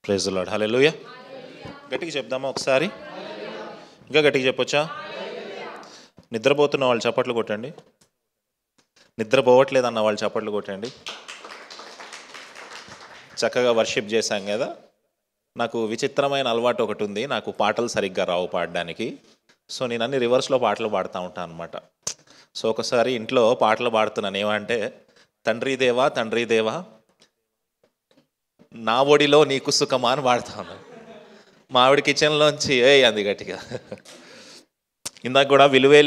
Praise the lord. హల్లెలూయా. గట్టిగా చెప్దామా ఒకసారి? ఇంకా గట్టిగా చెప్పొచ్చా? నిద్రపోతున్న వాళ్ళు చప్పట్లు కొట్టండి. నిద్రపోవట్లేదు అన్న వాళ్ళు చప్పట్లు కొట్టండి. చక్కగా వర్షిప్ చేశాం కదా. నాకు విచిత్రమైన అలవాటు ఒకటి ఉంది, నాకు పాటలు సరిగ్గా రావు పాడడానికి. సో నేను అన్ని రివర్స్లో పాటలు పాడుతూ ఉంటాను అనమాట. సో ఒకసారి ఇంట్లో పాటలు పాడుతున్నాను. ఏమంటే, తండ్రి దేవా తండ్రి దేవా నా ఒడిలో నీకు సుఖమా అని పాడుతాను. మా ఆవిడ కిచెన్లోంచి అంది గట్టిగా. ఇందాక కూడా విలువే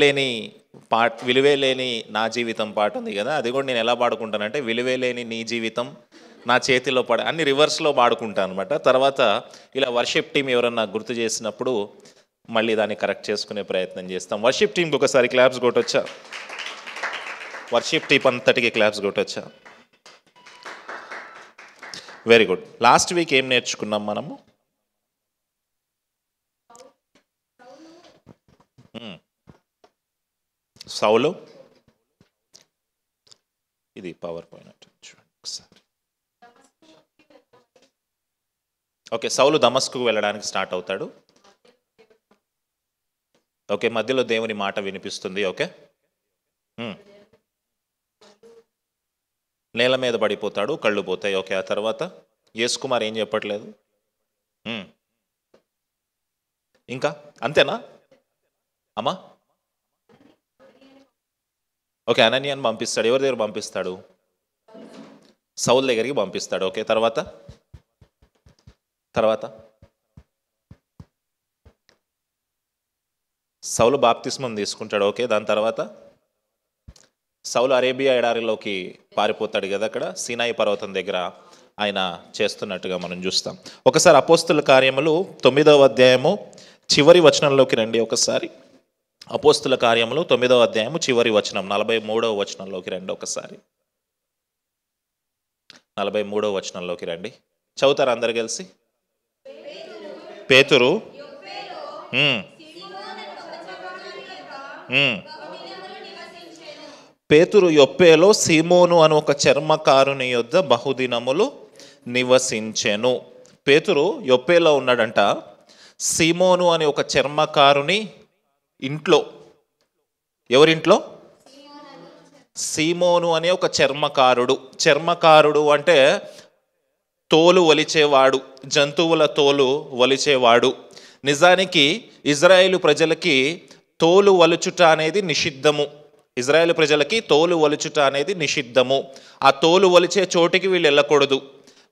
లేని నా జీవితం పాట ఉంది కదా, అది కూడా నేను ఎలా పాడుకుంటానంటే, విలువే లేని నీ జీవితం నా చేతిలో అన్ని రివర్స్లో పాడుకుంటాను అనమాట. తర్వాత ఇలా వర్షిప్ టీం ఎవరన్నా గుర్తు చేసినప్పుడు మళ్ళీ దాన్ని కరెక్ట్ చేసుకునే ప్రయత్నం చేస్తాం. వర్షిప్ టీంకి ఒకసారి క్లాప్స్ కొట్టొచ్చా? వర్షిప్ టీం అంతటికి క్లాప్స్ కొట్టొచ్చా? Very good. లాస్ట్ వీక్ ఏం నేర్చుకున్నాం మనము? సౌలు, ఇది పవర్ పాయింట్ చూడండి ఒకసారి. ఓకే, సౌలు దమస్కుకు వెళ్ళడానికి స్టార్ట్ అవుతాడు. ఓకే, మధ్యలో దేవుని మాట వినిపిస్తుంది. ఓకే, నేల మీద పడిపోతాడు, కళ్ళు పోతాయి. ఓకే, ఆ తర్వాత యేసుకుమార్ ఏం చెప్పట్లేదు. ఇంకా అంతేనా అమ్మా? ఓకే, అననీయాని పంపిస్తాడు. ఎవరి దగ్గర పంపిస్తాడు? సౌలు దగ్గరికి పంపిస్తాడు. ఓకే, తర్వాత సౌలు బాప్తిస్మం తీసుకుంటాడు. ఓకే, దాని తర్వాత సౌలు అరేబియా ఎడారిలోకి పారిపోతాడు కదా, అక్కడ సీనాయి పర్వతం దగ్గర ఆయన చేస్తున్నట్టుగా మనం చూస్తాం. ఒకసారి అపోస్తుల కార్యములు 9వ అధ్యాయము చివరి వచనంలోకి రండి. ఒకసారి అపోస్తుల కార్యములు 9వ అధ్యాయము చివరి వచనం 43వ వచనంలోకి రండి. ఒకసారి 43వ వచనంలోకి రండి. చదువుతారు అందరు కలిసి? పేతురు పేతురు యొప్పేలో సీమోను అను ఒక చర్మకారుని యొద్ద బహుదినములు నివసించెను. పేతురు యొప్పేలో ఉన్నాడంట. సీమోను అనే ఒక చర్మకారుని ఇంట్లో. ఎవరింట్లో? సీమోను అనే ఒక చర్మకారుడు అంటే తోలు ఒలిచేవాడు, జంతువుల తోలు ఒలిచేవాడు. నిజానికి ఇజ్రాయేలు ప్రజలకి తోలు ఒలుచుట అనేది నిషిద్ధము. ఇజ్రాయేల్ ప్రజలకి తోలు ఒలుచుట అనేది నిషిద్ధము. ఆ తోలు ఒలిచే చోటికి వీళ్ళు వెళ్ళకూడదు,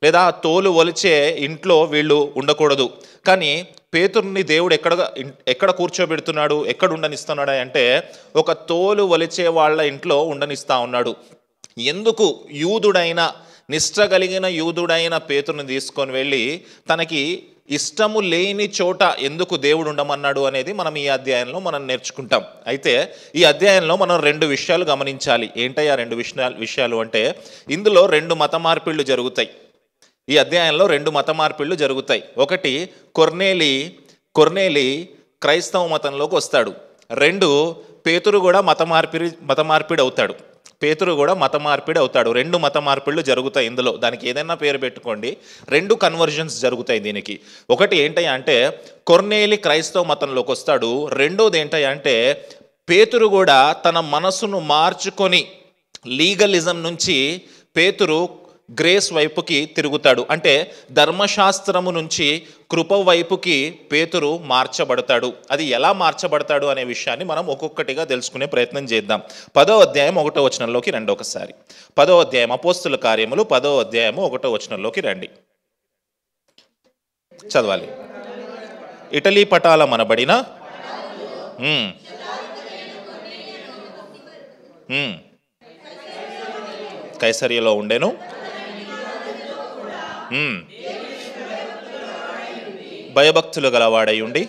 లేదా ఆ తోలు ఒలిచే ఇంట్లో వీళ్ళు ఉండకూడదు. కానీ పేతురుని దేవుడు ఎక్కడ కూర్చోబెడుతున్నాడు, ఎక్కడ ఉండనిస్తున్నాడు అంటే, ఒక తోలు ఒలిచే వాళ్ళ ఇంట్లో ఉండనిస్తా ఉన్నాడు. ఎందుకు? నిష్ఠ కలిగిన యూదుడైన పేతురుని తీసుకొని వెళ్ళి తనకి ఇష్టము లేని చోట ఎందుకు దేవుడు ఉండమన్నాడు అనేది మనం ఈ అధ్యాయంలో మనం నేర్చుకుంటాం. అయితే ఈ అధ్యాయంలో మనం 2 విషయాలు గమనించాలి. ఏంటయ్యా 2 విషయాలు అంటే, ఇందులో 2 మత మార్పిళ్ళు జరుగుతాయి. ఈ అధ్యాయంలో 2 మత మార్పిళ్ళు జరుగుతాయి. ఒకటి, కొర్నేలి క్రైస్తవ మతంలోకి వస్తాడు. 2, పేతురు కూడా మత మార్పిడి అవుతాడు. 2 మత మార్పిళ్ళు జరుగుతాయి ఇందులో. దానికి ఏదైనా పేరు పెట్టుకోండి, 2 కన్వర్జన్స్ జరుగుతాయి దీనికి. ఒకటి ఏంటయ్యా అంటే, కొర్నేలి క్రైస్తవ మతంలోకి వస్తాడు. రెండోది ఏంటయ్యా అంటే, పేతురు కూడా తన మనసును మార్చుకొని లీగలిజం నుంచి పేతురు గ్రేస్ వైపుకి తిరుగుతాడు. అంటే ధర్మశాస్త్రము నుంచి కృప వైపుకి పేతురు మార్చబడతాడు. అది ఎలా మార్చబడతాడు అనే విషయాన్ని మనం ఒక్కొక్కటిగా తెలుసుకునే ప్రయత్నం చేద్దాం. 10వ అధ్యాయం 1వ వచనంలోకి రండి. ఒకసారి 10వ అధ్యాయం అపోస్తుల కార్యములు 10వ అధ్యాయము 1వ వచనంలోకి రండి. చదవాలి. ఇటలీ పటాల మనబడిన కైసరియలో ఉండెను. భయభక్తులు గలవాడై ఉండి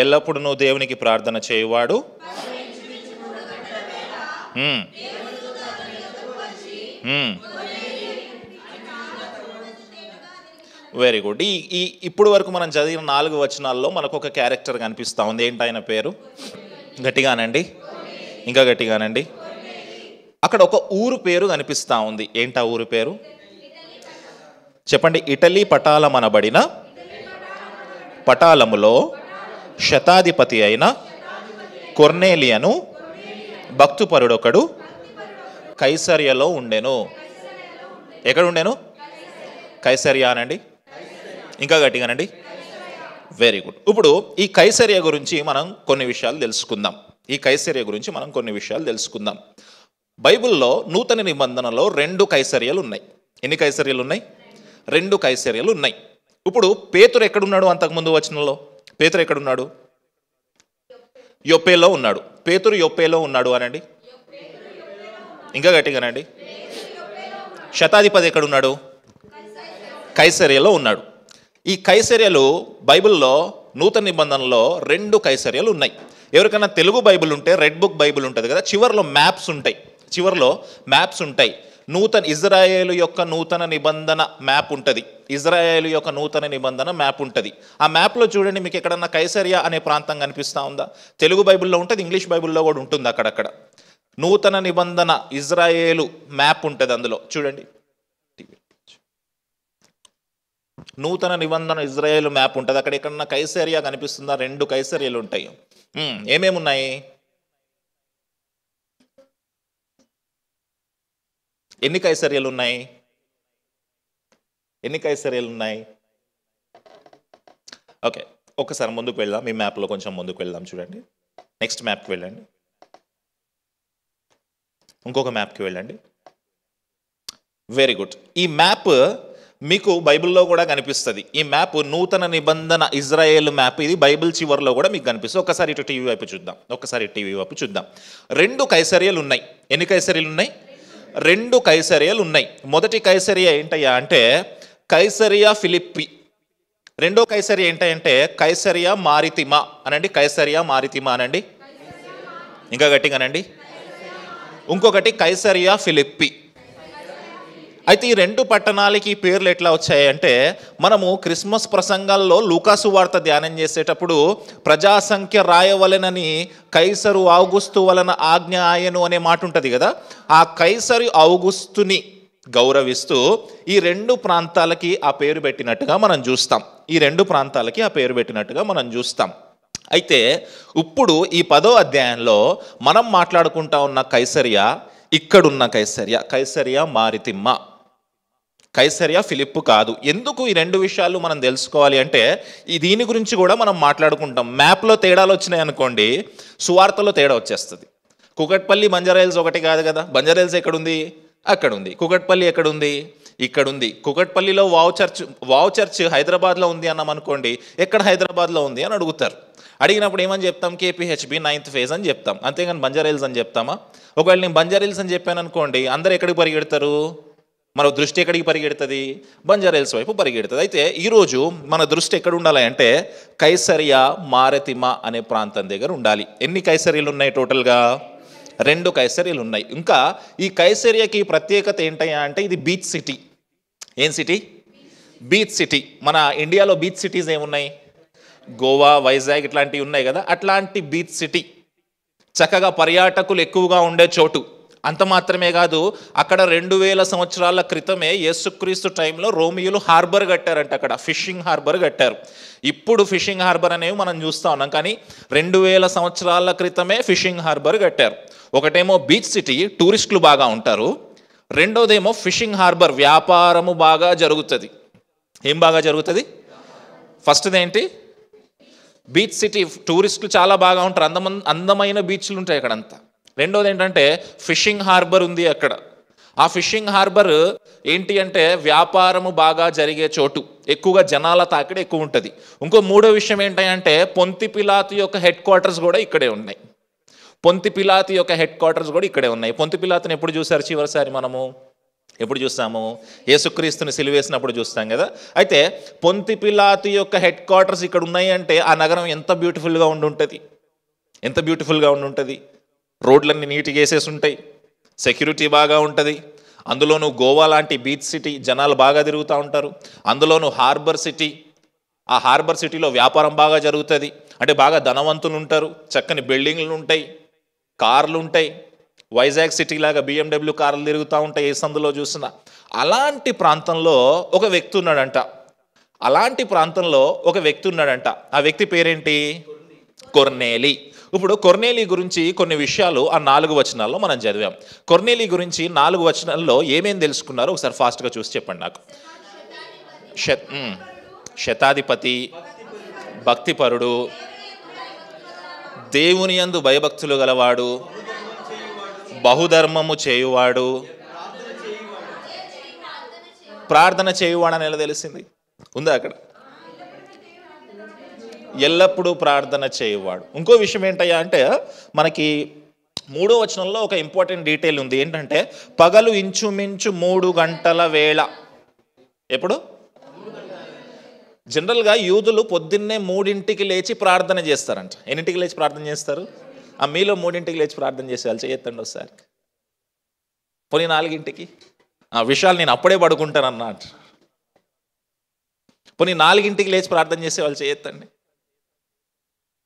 ఎల్లప్పుడూ నువ్వు దేవునికి ప్రార్థన చేయువాడు. Very good. ఇప్పుడు వరకు మనం చదివిన 4 వచనాల్లో మనకు ఒక క్యారెక్టర్ కనిపిస్తూ ఉంది. ఏంటి ఆయన పేరు? గట్టిగానండి, ఇంకా గట్టిగానండి. అక్కడ ఒక ఊరు పేరు కనిపిస్తూ ఉంది. ఏంటా ఊరు పేరు చెప్పండి. ఇటలీ పటాలమనబడిన పటాలములో శతాధిపతి అయిన కొర్నేలియను భక్తుపరుడొకడు కైసరియలో ఉండెను. ఎక్కడ ఉండెను? కైసరియా అనండి, ఇంకా గట్టిగానండి. Very good. ఇప్పుడు ఈ కైసరియా గురించి మనం కొన్ని విషయాలు తెలుసుకుందాం. బైబిల్లో నూతన నిబంధనలో 2 కైసరియలు ఉన్నాయి. ఎన్ని కైసరియలు ఉన్నాయి? 2 కైసరియలు ఉన్నాయి. ఇప్పుడు పేతురు ఎక్కడున్నాడు? అంతకుముందు వచనంలో పేతురు ఎక్కడున్నాడు? యొప్పేలో ఉన్నాడు. పేతురు యొప్పేలో ఉన్నాడు అనండి, ఇంకా గట్టిగానండి. శతాధిపతి ఎక్కడున్నాడు? కైసరియలో ఉన్నాడు. ఈ కైసరియలు బైబిల్లో నూతన నిబంధనలో 2 కైసరియలు ఉన్నాయి. ఎవరికైనా తెలుగు బైబిల్ ఉంటే రెడ్ బుక్ బైబిల్ ఉంటుంది కదా, చివరిలో మ్యాప్స్ ఉంటాయి. ఇజ్రాయేలు యొక్క నూతన నిబంధన మ్యాప్ ఉంటుంది. ఆ మ్యాప్లో చూడండి, మీకు ఎక్కడన్నా కైసరియా అనే ప్రాంతం కనిపిస్తూ ఉందా? తెలుగు బైబిల్లో ఉంటుంది, ఇంగ్లీష్ బైబిల్లో కూడా ఉంటుంది. అక్కడక్కడ నూతన నిబంధన ఇజ్రాయేలు మ్యాప్ ఉంటుంది. అందులో చూడండి, నూతన నిబంధన ఇజ్రాయేలు మ్యాప్ ఉంటుంది. అక్కడ ఎక్కడన్నా కైసరియా కనిపిస్తుందా? 2 కైసరియలు ఉంటాయి. ఏమేమి ఉన్నాయి? ఎన్ని కైసరియలు ఉన్నాయి? ఓకే, ఒకసారి ముందుకు వెళ్దాం. మీ మ్యాప్లో కొంచెం ముందుకు వెళ్దాం. చూడండి, నెక్స్ట్ మ్యాప్కి వెళ్ళండి, ఇంకొక మ్యాప్కి వెళ్ళండి. Very good. ఈ మ్యాప్ మీకు బైబిల్లో కూడా కనిపిస్తుంది. ఈ మ్యాప్ నూతన నిబంధన ఇజ్రాయేల్ మ్యాప్. ఇది బైబిల్ చివరిలో కూడా మీకు కనిపిస్తుంది. ఒకసారి ఇటు టీవీ వైపు చూద్దాం. 2 కైసరియలు ఉన్నాయి. ఎన్ని కైసరియలు ఉన్నాయి? 2 కైసరియలు ఉన్నాయి. మొదటి కైసరియా ఏంటయ్యా అంటే కైసరియా ఫిలిప్పి. రెండో కైసరియా ఏంటంటే కైసరియా మారితిమా అనండి. ఇంకా గట్టిగానండి. ఇంకొకటి కైసరియా ఫిలిప్పి. అయితే ఈ 2 పట్టణాలకి ఈ పేర్లు ఎట్లా వచ్చాయంటే, మనము క్రిస్మస్ ప్రసంగాల్లో లూకాసు వార్త ధ్యానం చేసేటప్పుడు ప్రజాసంఖ్య రాయవలెనని కైసరు ఔగుస్తు వలన ఆజ్ఞ ఆయను అనే మాట ఉంటుంది కదా, ఆ కైసరు ఔగుస్తుని గౌరవిస్తూ ఈ 2 ప్రాంతాలకి ఆ పేరు పెట్టినట్టుగా మనం చూస్తాం. అయితే ఇప్పుడు ఈ 10వ అధ్యాయంలో మనం మాట్లాడుకుంటా ఉన్న కైసరియా, ఇక్కడున్న కైసరియా మారితిమ్మ, కైసరియా ఫిలిప్పు కాదు. ఎందుకు ఈ 2 విషయాలు మనం తెలుసుకోవాలి అంటే, దీని గురించి కూడా మనం మాట్లాడుకుంటాం. మ్యాప్లో తేడాలు వచ్చినాయి అనుకోండి, సువార్తలో తేడా వచ్చేస్తుంది. కుకట్పల్లి బంజారాహిల్స్ ఒకటి కాదు కదా. బంజారాహిల్స్ ఎక్కడుంది? అక్కడ ఉంది. కుకట్పల్లి ఎక్కడుంది? ఇక్కడ ఉంది. కుకట్పల్లిలో వావ్ చర్చ్ హైదరాబాద్లో ఉంది అన్నాం అనుకోండి, ఎక్కడ హైదరాబాద్లో ఉంది అని అడుగుతారు. అడిగినప్పుడు ఏమని చెప్తాం? KPHB 9th phase అని చెప్తాం, అంతేగాని బంజారాహిల్స్ అని చెప్తామా? ఒకవేళ నేను బంజారాహిల్స్ అని చెప్పాను అనుకోండి, అందరు ఎక్కడికి పరిగెడతారు? మన దృష్టి ఎక్కడికి పరిగెడుతుంది? బంజారాహిల్స్ వైపు పరిగెడుతుంది. అయితే ఈరోజు మన దృష్టి ఎక్కడ ఉండాలి అంటే కైసరియా మారితిమా అనే ప్రాంతం దగ్గర ఉండాలి. ఎన్ని కైసరియలు ఉన్నాయి టోటల్గా? 2 కైసరియలు ఉన్నాయి. ఇంకా ఈ కైసరియాకి ప్రత్యేకత ఏంటయ్యా అంటే, ఇది బీచ్ సిటీ. ఏం సిటీ? Beach city. మన ఇండియాలో బీచ్ సిటీస్ ఏమున్నాయి? గోవా, వైజాగ్ ఇట్లాంటివి ఉన్నాయి కదా, అట్లాంటి బీచ్ సిటీ. చక్కగా పర్యాటకులు ఎక్కువగా ఉండే చోటు. అంత మాత్రమే కాదు, అక్కడ 2000 సంవత్సరాల క్రితమే యేసుక్రీస్తు టైంలో రోమియోలు హార్బర్ కట్టారంట. అక్కడ ఫిషింగ్ హార్బర్ కట్టారు. ఇప్పుడు ఫిషింగ్ హార్బర్ అనేవి మనం చూస్తూ ఉన్నాం, కానీ 2000 సంవత్సరాల క్రితమే ఫిషింగ్ హార్బర్ కట్టారు. ఒకటేమో బీచ్ సిటీ, టూరిస్టులు బాగా ఉంటారు. రెండోదేమో ఫిషింగ్ హార్బర్, వ్యాపారము బాగా జరుగుతుంది. ఏం బాగా జరుగుతుంది? ఫస్ట్ది ఏంటి? బీచ్ సిటీ, టూరిస్టులు చాలా బాగా ఉంటారు, అందమైన బీచ్లు ఉంటాయి అక్కడంతా. రెండోది ఏంటంటే ఫిషింగ్ హార్బర్ ఉంది అక్కడ. ఆ ఫిషింగ్ హార్బర్ ఏంటి అంటే వ్యాపారము బాగా జరిగే చోటు, ఎక్కువగా జనాల తాకిడి ఎక్కువ ఉంటుంది. ఇంకో మూడో విషయం ఏంటంటే పొంతి పిలాతు యొక్క హెడ్ క్వార్టర్స్ కూడా ఇక్కడే ఉన్నాయి. పొంతి పిలాతుని ఎప్పుడు చూసారు చివరిసారి? మనము ఎప్పుడు చూస్తాము? యేసుక్రీస్తుని సిలువేసినప్పుడు చూస్తాం కదా. అయితే పొంతి పిలాతు యొక్క హెడ్ క్వార్టర్స్ ఇక్కడ ఉన్నాయి అంటే ఆ నగరం ఎంత బ్యూటిఫుల్గా ఉండుంటుంది. రోడ్లన్నీ నీట్గా వేసేసి ఉంటాయి, సెక్యూరిటీ బాగా ఉంటుంది. అందులోనూ గోవా లాంటి బీచ్ సిటీ, జనాలు బాగా తిరుగుతూ ఉంటారు. అందులోనూ హార్బర్ సిటీ, ఆ హార్బర్ సిటీలో వ్యాపారం బాగా జరుగుతుంది. అంటే బాగా ధనవంతులు ఉంటారు, చక్కని బిల్డింగ్లు ఉంటాయి, కార్లు ఉంటాయి, వైజాగ్ సిటీ లాగా BMW కార్లు తిరుగుతూ ఉంటాయి, ఏ సందులో చూసినా. అలాంటి ప్రాంతంలో ఒక వ్యక్తి ఉన్నాడంట. ఆ వ్యక్తి పేరేంటి? కొర్నేలి. ఇప్పుడు కొర్నేలి గురించి కొన్ని విషయాలు ఆ 4 వచనాల్లో మనం చదివాం. కొర్నేలి గురించి 4 వచనాల్లో ఏమేం తెలుసుకున్నారో ఒకసారి ఫాస్ట్గా చూసి చెప్పండి నాకు. శతాధిపతి, భక్తిపరుడు, దేవుని యందు భయభక్తులు గలవాడు, బహుధర్మము చేయువాడు, ప్రార్థన చేయువాడు అని ఎలా తెలిసింది? ఉందా అక్కడ? ఎల్లప్పుడూ ప్రార్థన చేయువాడు. ఇంకో విషయం ఏంటయ్యా అంటే, మనకి 3వ వచనంలో ఒక ఇంపార్టెంట్ డీటెయిల్ ఉంది. ఏంటంటే పగలు ఇంచుమించు 3 గంటల వేళ. ఎప్పుడు? జనరల్గా యూదులు పొద్దున్నే 3ంటికి లేచి ప్రార్థన చేస్తారంట. ఎన్నింటికి లేచి ప్రార్థన చేస్తారు? మీలో 3ంటికి లేచి ప్రార్థన చేసే వాళ్ళు చేయొద్దండి ఒకసారి. పోనీ 4ంటికి? ఆ విషయాలు నేను అప్పుడే పడుకుంటాను అన్నట్టు. పోనీ 4ంటికి లేచి ప్రార్థన చేసే వాళ్ళు చేయొద్దండి.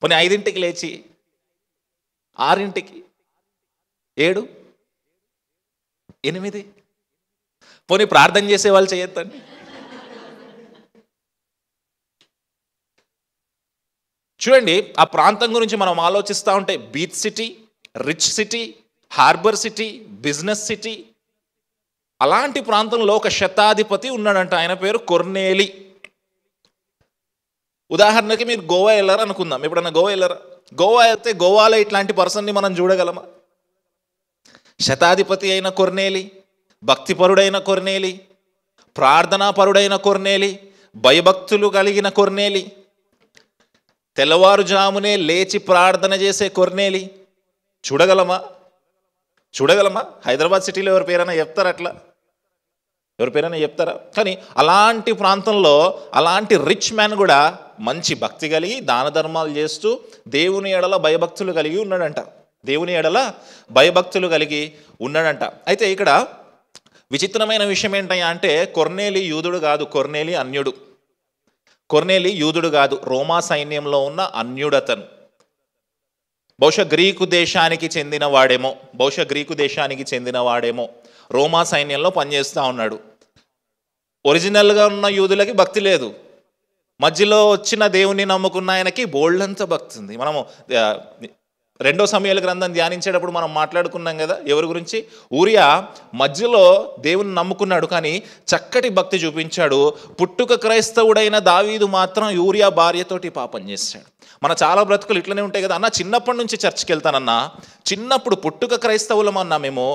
పోనీ 5ంటికి లేచి, 6ంటికి, 7, 8, పోనీ ప్రార్థన చేసే వాళ్ళు చేయొద్దండి. చూడండి, ఆ ప్రాంతం గురించి మనం ఆలోచిస్తూ ఉంటే beach city, rich city, harbour city, business city, అలాంటి ప్రాంతంలో ఒక శతాధిపతి ఉన్నాడంట. ఆయన పేరు కొర్నేలి. ఉదాహరణకి మీరు గోవా వెళ్ళారు అనుకుందాం. ఎప్పుడన్నా గోవా వెళ్ళారా? గోవా వెళ్తే గోవాలో ఇట్లాంటి పర్సన్ని మనం చూడగలమా? శతాధిపతి అయిన కొర్నేలి, భక్తిపరుడైన కొర్నేలి, ప్రార్థనాపరుడైన కొర్నేలి, భయభక్తులు కలిగిన కొర్నేలి, తెల్లవారుజామునే లేచి ప్రార్థన చేసే కొర్నేలి చూడగలమా? హైదరాబాద్ సిటీలో ఎవరి పేరైనా చెప్తారా? అట్లా ఎవరి పేరైనా చెప్తారా? కానీ అలాంటి ప్రాంతంలో అలాంటి రిచ్ మ్యాన్ కూడా మంచి భక్తి కలిగి దాన ధర్మాలు చేస్తూ దేవుని ఎడల భయభక్తులు కలిగి ఉన్నాడంట. అయితే ఇక్కడ విచిత్రమైన విషయం ఏంటయ్యా అంటే, కొర్నేలి యూదుడు కాదు, కొర్నేలి అన్యుడు. కొర్నేలి యూదుడు కాదు, రోమా సైన్యంలో ఉన్న అన్యుడతను. బహుశా గ్రీకు దేశానికి చెందినవాడేమో. రోమా సైన్యంలో పనిచేస్తూ ఉన్నాడు. ఒరిజినల్గా ఉన్న యూదులకి భక్తి లేదు, మధ్యలో వచ్చిన దేవుని నమ్ముకున్న ఆయనకి బోల్డంత భక్తి ఉంది. మనము 2వ సమూయేలు గ్రంథం ధ్యానించేటప్పుడు మనం మాట్లాడుకున్నాం కదా, ఎవరి గురించి? ఊరియా మధ్యలో దేవుని నమ్ముకున్నాడు, కానీ చక్కటి భక్తి చూపించాడు. పుట్టుక క్రైస్తవుడైన దావీదు మాత్రం యూరియా భార్యతోటి పాపం చేశాడు. మన చాలా బ్రతుకులు ఇట్లనే ఉంటాయి కదా. అన్న చిన్నప్పటి నుంచి చర్చికి వెళ్తానన్నా, చిన్నప్పుడు పుట్టుక క్రైస్తవులం అన్నామేమో,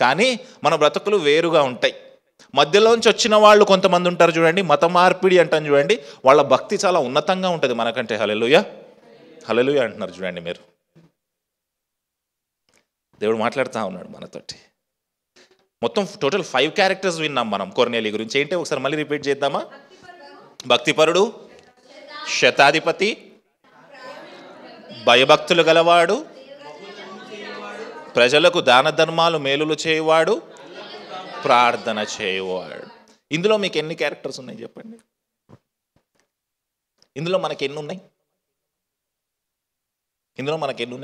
కానీ మన బ్రతుకులు వేరుగా ఉంటాయి. మధ్యలోంచి వచ్చిన వాళ్ళు కొంతమంది ఉంటారు చూడండి, మత మార్పిడి అంటాను చూడండి, వాళ్ళ భక్తి చాలా ఉన్నతంగా ఉంటుంది మనకంటే. హల్లెలూయా అంటున్నారు చూడండి మీరు. దేవుడు మాట్లాడుతూ ఉన్నాడు మనతోటి. మొత్తం టోటల్ 5 క్యారెక్టర్స్ విన్నాం మనం కొర్నేలి గురించి. ఏంటి ఒకసారి మళ్ళీ రిపీట్ చేద్దామా? భక్తిపరుడు, శతాధిపతి, భయభక్తులు గలవాడు, ప్రజలకు దాన ధర్మాలు మేలులు చేయువాడు, ప్రార్థన చేయువాడు. ఇందులో మీకు ఎన్ని క్యారెక్టర్స్ ఉన్నాయి చెప్పండి? ఇందులో మనకి ఎన్ని ఉన్నాయి?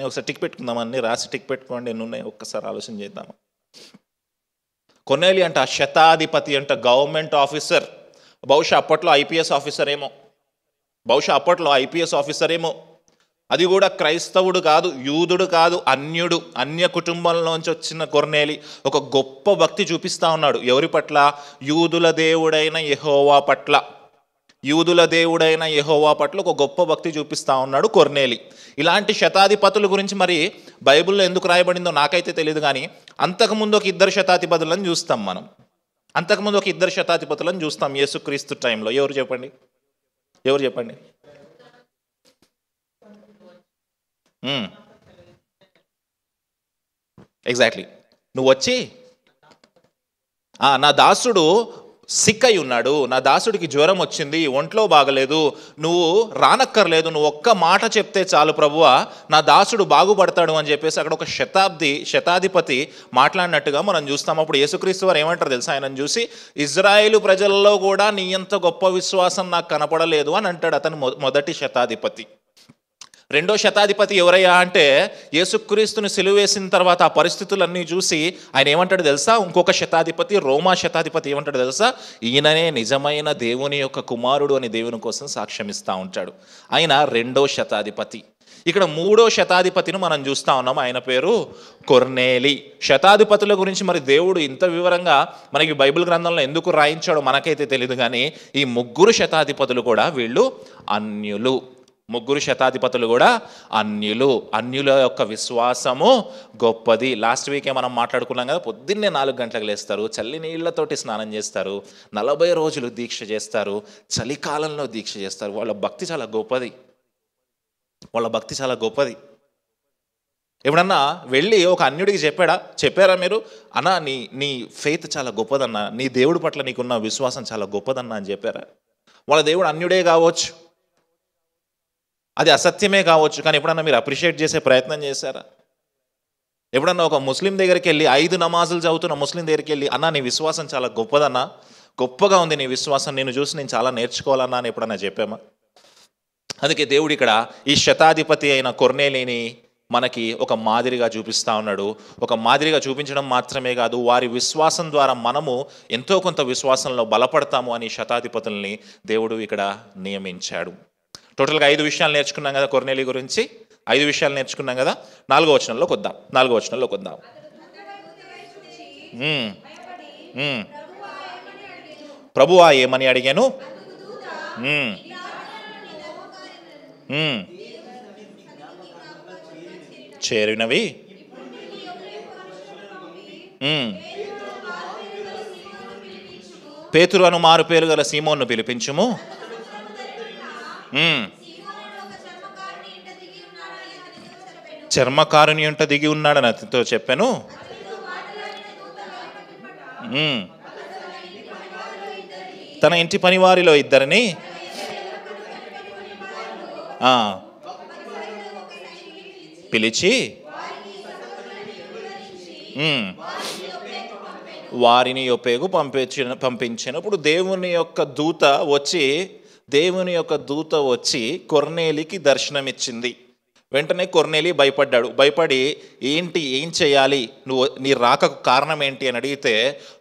ఒకసారి టిక్ పెట్టుకుందాం. అన్ని రాసి టిక్ పెట్టుకోండి, ఎన్ని ఉన్నాయి ఒక్కసారి ఆలోచన చేద్దామా? కొర్నేలి అంట శతాధిపతి అంట, గవర్నమెంట్ ఆఫీసర్. బహుశా అప్పట్లో ఐపీఎస్ ఆఫీసర్ ఏమో. అది కూడా క్రైస్తవుడు కాదు, యూదుడు కాదు, అన్య కుటుంబంలోంచి వచ్చిన కొర్నేలి ఒక గొప్ప భక్తి చూపిస్తూ ఉన్నాడు. ఎవరి పట్ల? యూదుల దేవుడైన యెహోవా పట్ల ఒక గొప్ప భక్తి చూపిస్తూ ఉన్నాడు కొర్నేలి. ఇలాంటి శతాధిపతుల గురించి మరి బైబిల్లో ఎందుకు రాయబడిందో నాకైతే తెలియదు, కానీ అంతకుముందు ఒక 2 శతాధిపతులను చూస్తాం మనం. యేసుక్రీస్తు టైంలో. ఎవరు చెప్పండి? ఎగ్జాక్ట్లీ. నువ్వు వచ్చి నా దాసుడు సిక్ అయి ఉన్నాడు, నా దాసుడికి జ్వరం వచ్చింది, ఒంట్లో బాగలేదు, నువ్వు రానక్కర్లేదు, నువ్వు ఒక్క మాట చెప్తే చాలు ప్రభువా, నా దాసుడు బాగుపడతాడు అని చెప్పేసి అక్కడ ఒక శతాధిపతి మాట్లాడినట్టుగా మనం చూస్తాం. అప్పుడు యేసుక్రీస్తు వారు ఏమంటారు తెలుసా? ఆయనను చూసి, ఇజ్రాయేలు ప్రజల్లో కూడా నీ అంత గొప్ప విశ్వాసం నాకు కనపడలేదు అని అంటాడు అతను మొదటి శతాధిపతి. రెండో శతాధిపతి ఎవరయ్యా అంటే యేసుక్రీస్తుని సిలువ వేసిన తర్వాత ఆ పరిస్థితులన్నీ చూసి ఆయన ఏమంటాడు తెలుసా? ఇంకొక శతాధిపతి, రోమా శతాధిపతి ఏమంటాడు తెలుసా? ఈయననే నిజమైన దేవుని యొక్క కుమారుడు అని దేవుని కోసం సాక్ష్యం ఇస్తూ ఉంటాడు. ఆయన రెండో శతాధిపతి. ఇక్కడ మూడో శతాధిపతిని మనం చూస్తూ ఉన్నాం, ఆయన పేరు కొర్నేలి. శతాధిపతుల గురించి మరి దేవుడు ఇంత వివరంగా మనకి బైబిల్ గ్రంథంలో ఎందుకు రాయించాడో మనకైతే తెలియదు. కానీ ఈ ముగ్గురు శతాధిపతులు కూడా వీళ్ళు అన్యులు. ముగ్గురు శతాధిపతులు కూడా అన్యులు. అన్యుల యొక్క విశ్వాసము గొప్పది. లాస్ట్ వీకే మనం మాట్లాడుకున్నాం కదా, పొద్దున్నే 4 గంటలకు లేస్తారు, చల్లి నీళ్లతోటి స్నానం చేస్తారు, 40 రోజులు దీక్ష చేస్తారు, చలికాలంలో దీక్ష చేస్తారు. వాళ్ళ భక్తి చాలా గొప్పది. వాళ్ళ భక్తి చాలా గొప్పది. ఎప్పుడన్నా వెళ్ళి ఒక అన్యుడికి చెప్పారా మీరు? అన్నా నీ ఫెయిత్ చాలా గొప్పదన్నా, నీ దేవుడి పట్ల నీకున్న విశ్వాసం చాలా గొప్పదన్నా అని చెప్పారా? వాళ్ళ దేవుడు అన్యుడే కావచ్చు, అది అసత్యమే కావచ్చు, కానీ ఎప్పుడన్నా మీరు అప్రిషియేట్ చేసే ప్రయత్నం చేశారా? ఎప్పుడన్నా ఒక ముస్లిం దగ్గరికి వెళ్ళి 5 నమాజులు చదువుతున్న ముస్లిం దగ్గరికి వెళ్ళి అన్నా నీ విశ్వాసం చాలా గొప్పదన్నా, గొప్పగా ఉంది నీ విశ్వాసం, నేను చూసి నేను చాలా నేర్చుకోవాలన్నా అని ఎప్పుడన్నా చెప్పామా? అందుకే దేవుడు ఇక్కడ ఈ శతాధిపతి అయిన కొర్నేలిని మనకి ఒక మాదిరిగా చూపిస్తూ ఉన్నాడు. ఒక మాదిరిగా చూపించడం మాత్రమే కాదు, వారి విశ్వాసం ద్వారా మనము ఎంతో కొంత విశ్వాసంలో బలపడతాము అని శతాధిపతుల్ని దేవుడు ఇక్కడ నియమించాడు. టోటల్గా 5 విషయాలు నేర్చుకున్నాం కదా కొర్నేలి గురించి. 5 విషయాలు నేర్చుకున్నాం కదా. 4వ వచనంలోకి వద్దాం. ప్రభువా ఏమని అడిగాను? చేరినవి పేతురు అను మారు పేరు గల సీమోన్ను పిలిపించుము. చర్మకారుని ఇంట దిగి ఉన్నాడని అతనితో చెప్పాను. తన ఇంటి పనివారిలో 2 పిలిచి వారిని యొప్పేకు పంపించినప్పుడు దేవుని యొక్క దూత వచ్చి కొర్నేలికి దర్శనమిచ్చింది. వెంటనే కొర్నేలి భయపడి ఏం చేయాలి, నీ రాకకు కారణం ఏంటి అని అడిగితే,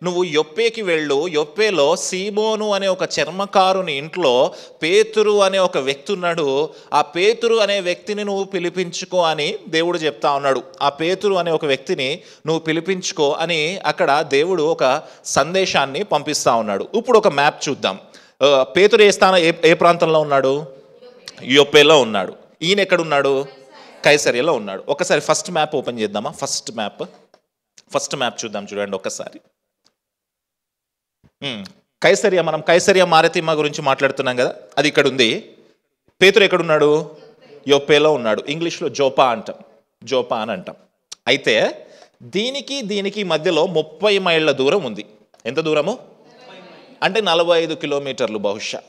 నువ్వు యొప్పేకి వెళ్ళు, యొప్పేలో సీమోను అనే ఒక చర్మకారుని ఇంట్లో పేతురు అనే ఒక వ్యక్తి ఉన్నాడు, ఆ పేతురు అనే వ్యక్తిని నువ్వు పిలిపించుకో అని దేవుడు చెప్తా ఉన్నాడు. ఆ పేతురు అనే ఒక వ్యక్తిని నువ్వు పిలిపించుకో అని అక్కడ దేవుడు ఒక సందేశాన్ని పంపిస్తా ఉన్నాడు. ఇప్పుడు ఒక మ్యాప్ చూద్దాం. పేతురు ఏ ప్రాంతంలో ఉన్నాడు? యొప్పేలో ఉన్నాడు. ఈయన ఎక్కడున్నాడు? కైసరియలో ఉన్నాడు. ఒకసారి ఫస్ట్ మ్యాప్ ఓపెన్ చేద్దామా? ఫస్ట్ మ్యాప్ చూద్దాం. చూడండి ఒకసారి. మనం కైసరియా మారతిమ్మ గురించి మాట్లాడుతున్నాం కదా, అది ఇక్కడ ఉంది. పేతురు ఎక్కడున్నాడు? యొప్పేలో ఉన్నాడు. ఇంగ్లీష్లో జోపా అని అంటాం. అయితే దీనికి మధ్యలో 30 మైళ్ళ దూరం ఉంది. ఎంత దూరము అంటే 45 కిలోమీటర్లు. బహుశా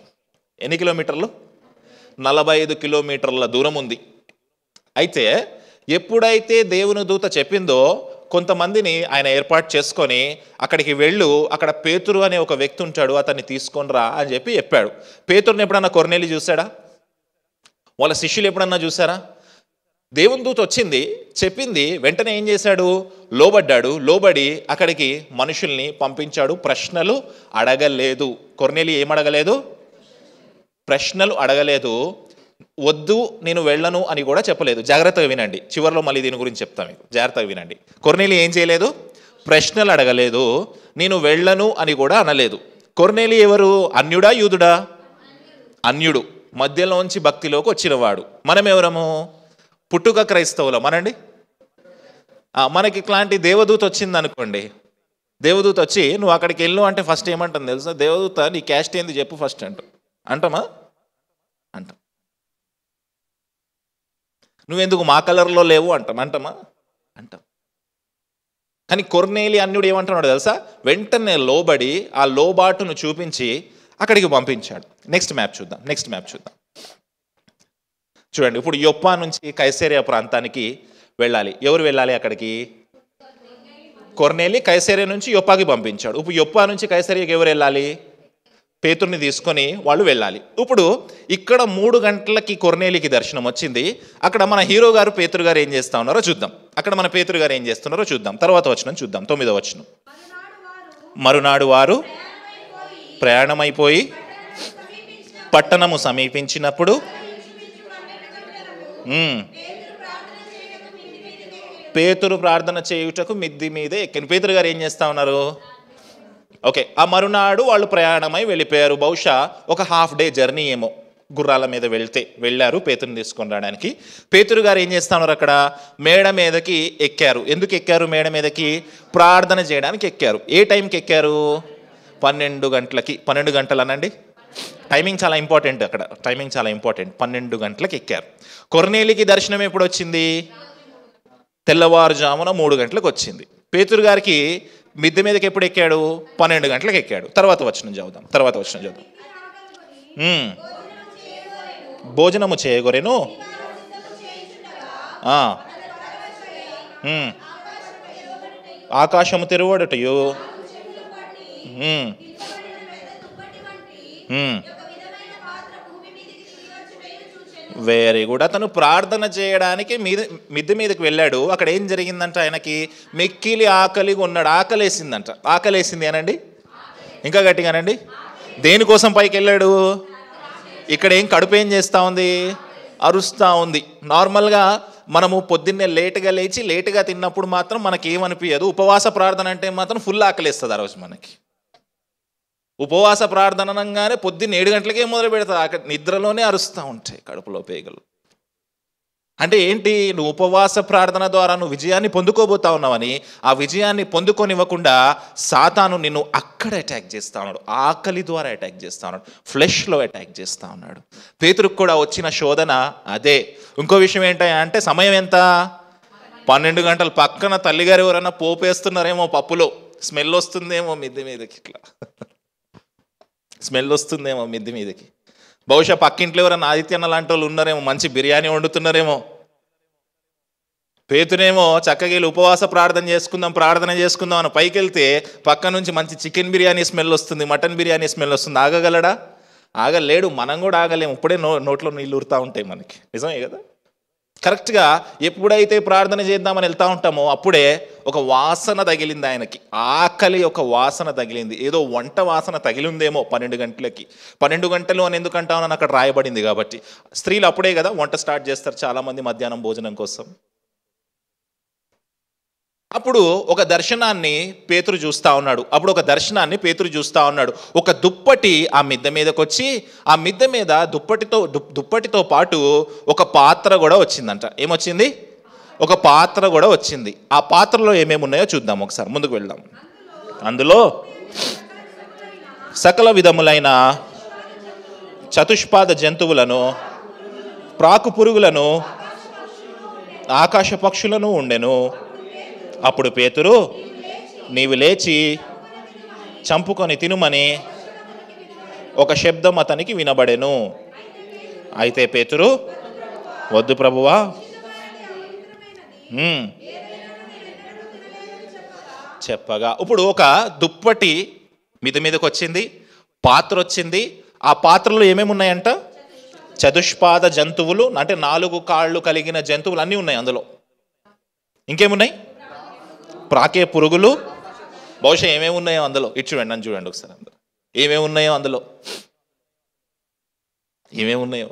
ఎన్ని కిలోమీటర్లు? 45 కిలోమీటర్ల దూరం ఉంది. అయితే ఎప్పుడైతే దేవుని దూత చెప్పిందో కొంతమందిని ఆయన ఏర్పాటు చేసుకొని అక్కడికి అక్కడ పేతురు అనే ఒక వ్యక్తి ఉంటాడు, అతన్ని తీసుకొని రా అని చెప్పాడు. పేతురుని ఎప్పుడన్నా కొర్నేలి చూశాడా? వాళ్ళ శిష్యులు ఎప్పుడన్నా చూసారా? దేవుని దూత వచ్చింది, చెప్పింది, వెంటనే ఏం చేశాడు? లోబడి అక్కడికి మనుషుల్ని పంపించాడు. ప్రశ్నలు అడగలేదు. కొర్నేలి ఏమడగలేదు? ప్రశ్నలు అడగలేదు. వద్దు నేను వెళ్ళను అని కూడా చెప్పలేదు. జాగ్రత్తగా వినండి, చివరిలో మళ్ళీ దీని గురించి చెప్తాను మీకు. జాగ్రత్తగా వినండి. కొర్నేలి ఏం చేయలేదు? ప్రశ్నలు అడగలేదు. నేను వెళ్ళను అని కూడా అనలేదు. కొర్నేలి ఎవరు? అన్యుడా యూదుడా? అన్యుడు. మధ్యలోంచి భక్తిలోకి వచ్చినవాడు. మనం ఎవరము? పుట్టుక క్రైస్తవులం అనండి. మనకి ఇట్లాంటి దేవదూత వచ్చింది అనుకోండి, దేవదూత వచ్చి నువ్వు అక్కడికి వెళ్ళు అంటే ఫస్ట్ ఏమంటుంది తెలుసా? దేవదూత నీ క్యాస్ట్ ఏంది చెప్పు ఫస్ట్ అంటామా? అంటాం. నువ్వెందుకు మా కలర్లో లేవు అంటామా? అంటాం. కానీ కొర్నేలి అన్యుడు ఏమంటున్నాడు తెలుసా? వెంటనే లోబడి ఆ లోబాటును చూపించి అక్కడికి పంపించాడు. నెక్స్ట్ మ్యాప్ చూద్దాం. చూడండి, ఇప్పుడు యొప్పా నుంచి కైసరియా ప్రాంతానికి వెళ్ళాలి. ఎవరు వెళ్ళాలి అక్కడికి? కొర్నేలి కైసరియా నుంచి యొప్పాకి పంపించాడు. ఇప్పుడు యొప్పా నుంచి కైసరియాకి ఎవరు వెళ్ళాలి? పేతుర్ని తీసుకొని వాళ్ళు వెళ్ళాలి. ఇప్పుడు ఇక్కడ 3 గంటలకి కొర్నేలికి దర్శనం వచ్చింది. అక్కడ మన హీరో గారు పేతురు గారు ఏం చేస్తా ఉన్నారో చూద్దాం. అక్కడ మన పేతురు గారు ఏం చేస్తున్నారో చూద్దాం. తర్వాత వచనం చూద్దాం, 9వ వచనం. మరునాడు వారు ప్రయాణమైపోయి పట్టణము సమీపించినప్పుడు పేతురు ప్రార్థన చేయుటకు మిద్ది మీదే ఎక్కిన. పేతురు గారు ఏం చేస్తా ఉన్నారు? ఓకే, ఆ మరునాడు వాళ్ళు ప్రయాణమై వెళ్ళిపోయారు. బహుశా ఒక హాఫ్ డే జర్నీ ఏమో, గుర్రాల మీద వెళ్ళారు పేతురుని తీసుకొని రావడానికి. పేతురు గారు ఏం చేస్తా ఉన్నారు? అక్కడ మేడ మీదకి ఎక్కారు. ఎందుకు ఎక్కారు మేడ మీదకి? ప్రార్థన చేయడానికి ఎక్కారు. ఏ టైంకి ఎక్కారు? 12 గంటలకి. 12 గంటలు అనండి, టైమింగ్ చాలా ఇంపార్టెంట్. అక్కడ టైమింగ్ చాలా ఇంపార్టెంట్. 12 గంటలకు ఎక్కారు. కొర్నేలికి దర్శనం ఎప్పుడు వచ్చింది? తెల్లవారుజామున 3 గంటలకు వచ్చింది. పేతురు గారికి మిద్దె మీదకి ఎప్పుడు ఎక్కాడు? 12 గంటలకు ఎక్కాడు. తర్వాత వచనం చదువుదాం. భోజనము చేయగొరెను. ఆకాశము తెరువడటయు. Very good. అతను ప్రార్థన చేయడానికి మిద్దె మీదకి వెళ్ళాడు. అక్కడ ఏం జరిగిందంట? ఆయనకి మిక్కిలి ఆకలిగా ఉన్నాడు. ఆకలేసిందంట. ఆకలేసింది అనండి, ఇంకా గట్టిగానండి. దేనికోసం పైకి వెళ్ళాడు? ఇక్కడ ఏం కడుపు ఏం చేస్తూ ఉంది? అరుస్తూ ఉంది. నార్మల్గా మనము పొద్దున్నే లేటుగా లేచి లేటుగా తిన్నప్పుడు మాత్రం మనకి ఏమనిపించదు. ఉపవాస ప్రార్థన అంటే మాత్రం ఫుల్ ఆకలిస్తుంది ఆ రోజు మనకి. ఉపవాస ప్రార్థన అనగానే పొద్దున్న 7 గంటలకే మొదలు పెడతారు. అక్కడ నిద్రలోనే అరుస్తూ ఉంటాయి కడుపులో పేగలు. అంటే ఏంటి? నువ్వు ఉపవాస ప్రార్థన ద్వారా నువ్వు విజయాన్ని పొందుకోబోతా ఉన్నావని, ఆ విజయాన్ని పొందుకొనివ్వకుండా సాతాను నిన్ను అక్కడ అటాక్ చేస్తా ఉన్నాడు. ఆకలి ద్వారా అటాక్ చేస్తా ఉన్నాడు, ఫ్లెష్లో అటాక్ చేస్తా ఉన్నాడు. పేతురుకు కూడా వచ్చిన శోధన అదే. ఇంకో విషయం ఏంటంటే సమయం ఎంత? 12 గంటలు. పక్కన తల్లిగారు ఎవరైనా పోపేస్తున్నారేమో పప్పులో, స్మెల్ వస్తుందేమో మిద్దె మీదకి, ఇట్లా స్మెల్ వస్తుందేమో మిద్దె మీదకి. బహుశా పక్కింట్లో ఎవరైనా ఆదిత్యన్న లాంటి వాళ్ళు ఉన్నారేమో, మంచి బిర్యానీ వండుతున్నారేమో. పేతునేమో చక్కగా ఉపవాస ప్రార్థన చేసుకుందాం అని పైకి వెళ్తే పక్క నుంచి మంచి చికెన్ బిర్యానీ స్మెల్ వస్తుంది, మటన్ బిర్యానీ స్మెల్ వస్తుంది. ఆగగలడా? ఆగలేడు. మనం కూడా ఆగలేము. ఇప్పుడే నోట్లో నీళ్ళు ఊరుతూ ఉంటాయి మనకి. నిజమే కదా? కరెక్ట్గా ఎప్పుడైతే ప్రార్థన చేద్దామని వెళ్తూ ఉంటామో అప్పుడే ఒక వాసన తగిలింది ఆయనకి. ఆకలి ఒక వాసన తగిలింది. ఏదో వంట వాసన తగిలిందేమో 12 గంటలకి. 12 గంటలు అని ఎందుకు అంటామని అక్కడ రాయబడింది కాబట్టి. స్త్రీలు అప్పుడే కదా వంట స్టార్ట్ చేస్తారు చాలామంది మధ్యాహ్నం భోజనం కోసం. అప్పుడు ఒక దర్శనాన్ని పేతురు చూస్తూ ఉన్నాడు. ఒక దుప్పటి ఆ మిద్దె మీదకి వచ్చి, ఆ మిద్దె మీద దుప్పటితో పాటు ఒక పాత్ర కూడా వచ్చిందంట. ఏమొచ్చింది? ఒక పాత్ర కూడా వచ్చింది. ఆ పాత్రలో ఏమేమి ఉన్నాయో చూద్దాం ఒకసారి, ముందుకు వెళ్దాం. అందులో సకల విధములైన చతుష్పాద జంతువులను, ప్రాకు పురుగులను, ఆకాశ పక్షులను ఉండెను. అప్పుడు పేతురు, నీవు లేచి చంపుకొని తినుమని ఒక శబ్దం అతనికి వినబడెను. అయితే పేతురు, వద్దు ప్రభువా, చెప్పగా. ఇప్పుడు ఒక దుప్పటి మిద్దె మీదకి వచ్చింది, పాత్ర వచ్చింది. ఆ పాత్రలో ఏమేమి ఉన్నాయంట? చతుష్పాద జంతువులు, అంటే 4 కాళ్ళు కలిగిన జంతువులు అన్నీ ఉన్నాయి అందులో. ఇంకేమున్నాయి? ప్రాకే పురుగులు. బహుశా ఏమేమి ఉన్నాయో అందులో. ఇటు చూడండి, నన్ను చూడండి ఒకసారి. అందులో ఏమేమి ఉన్నాయో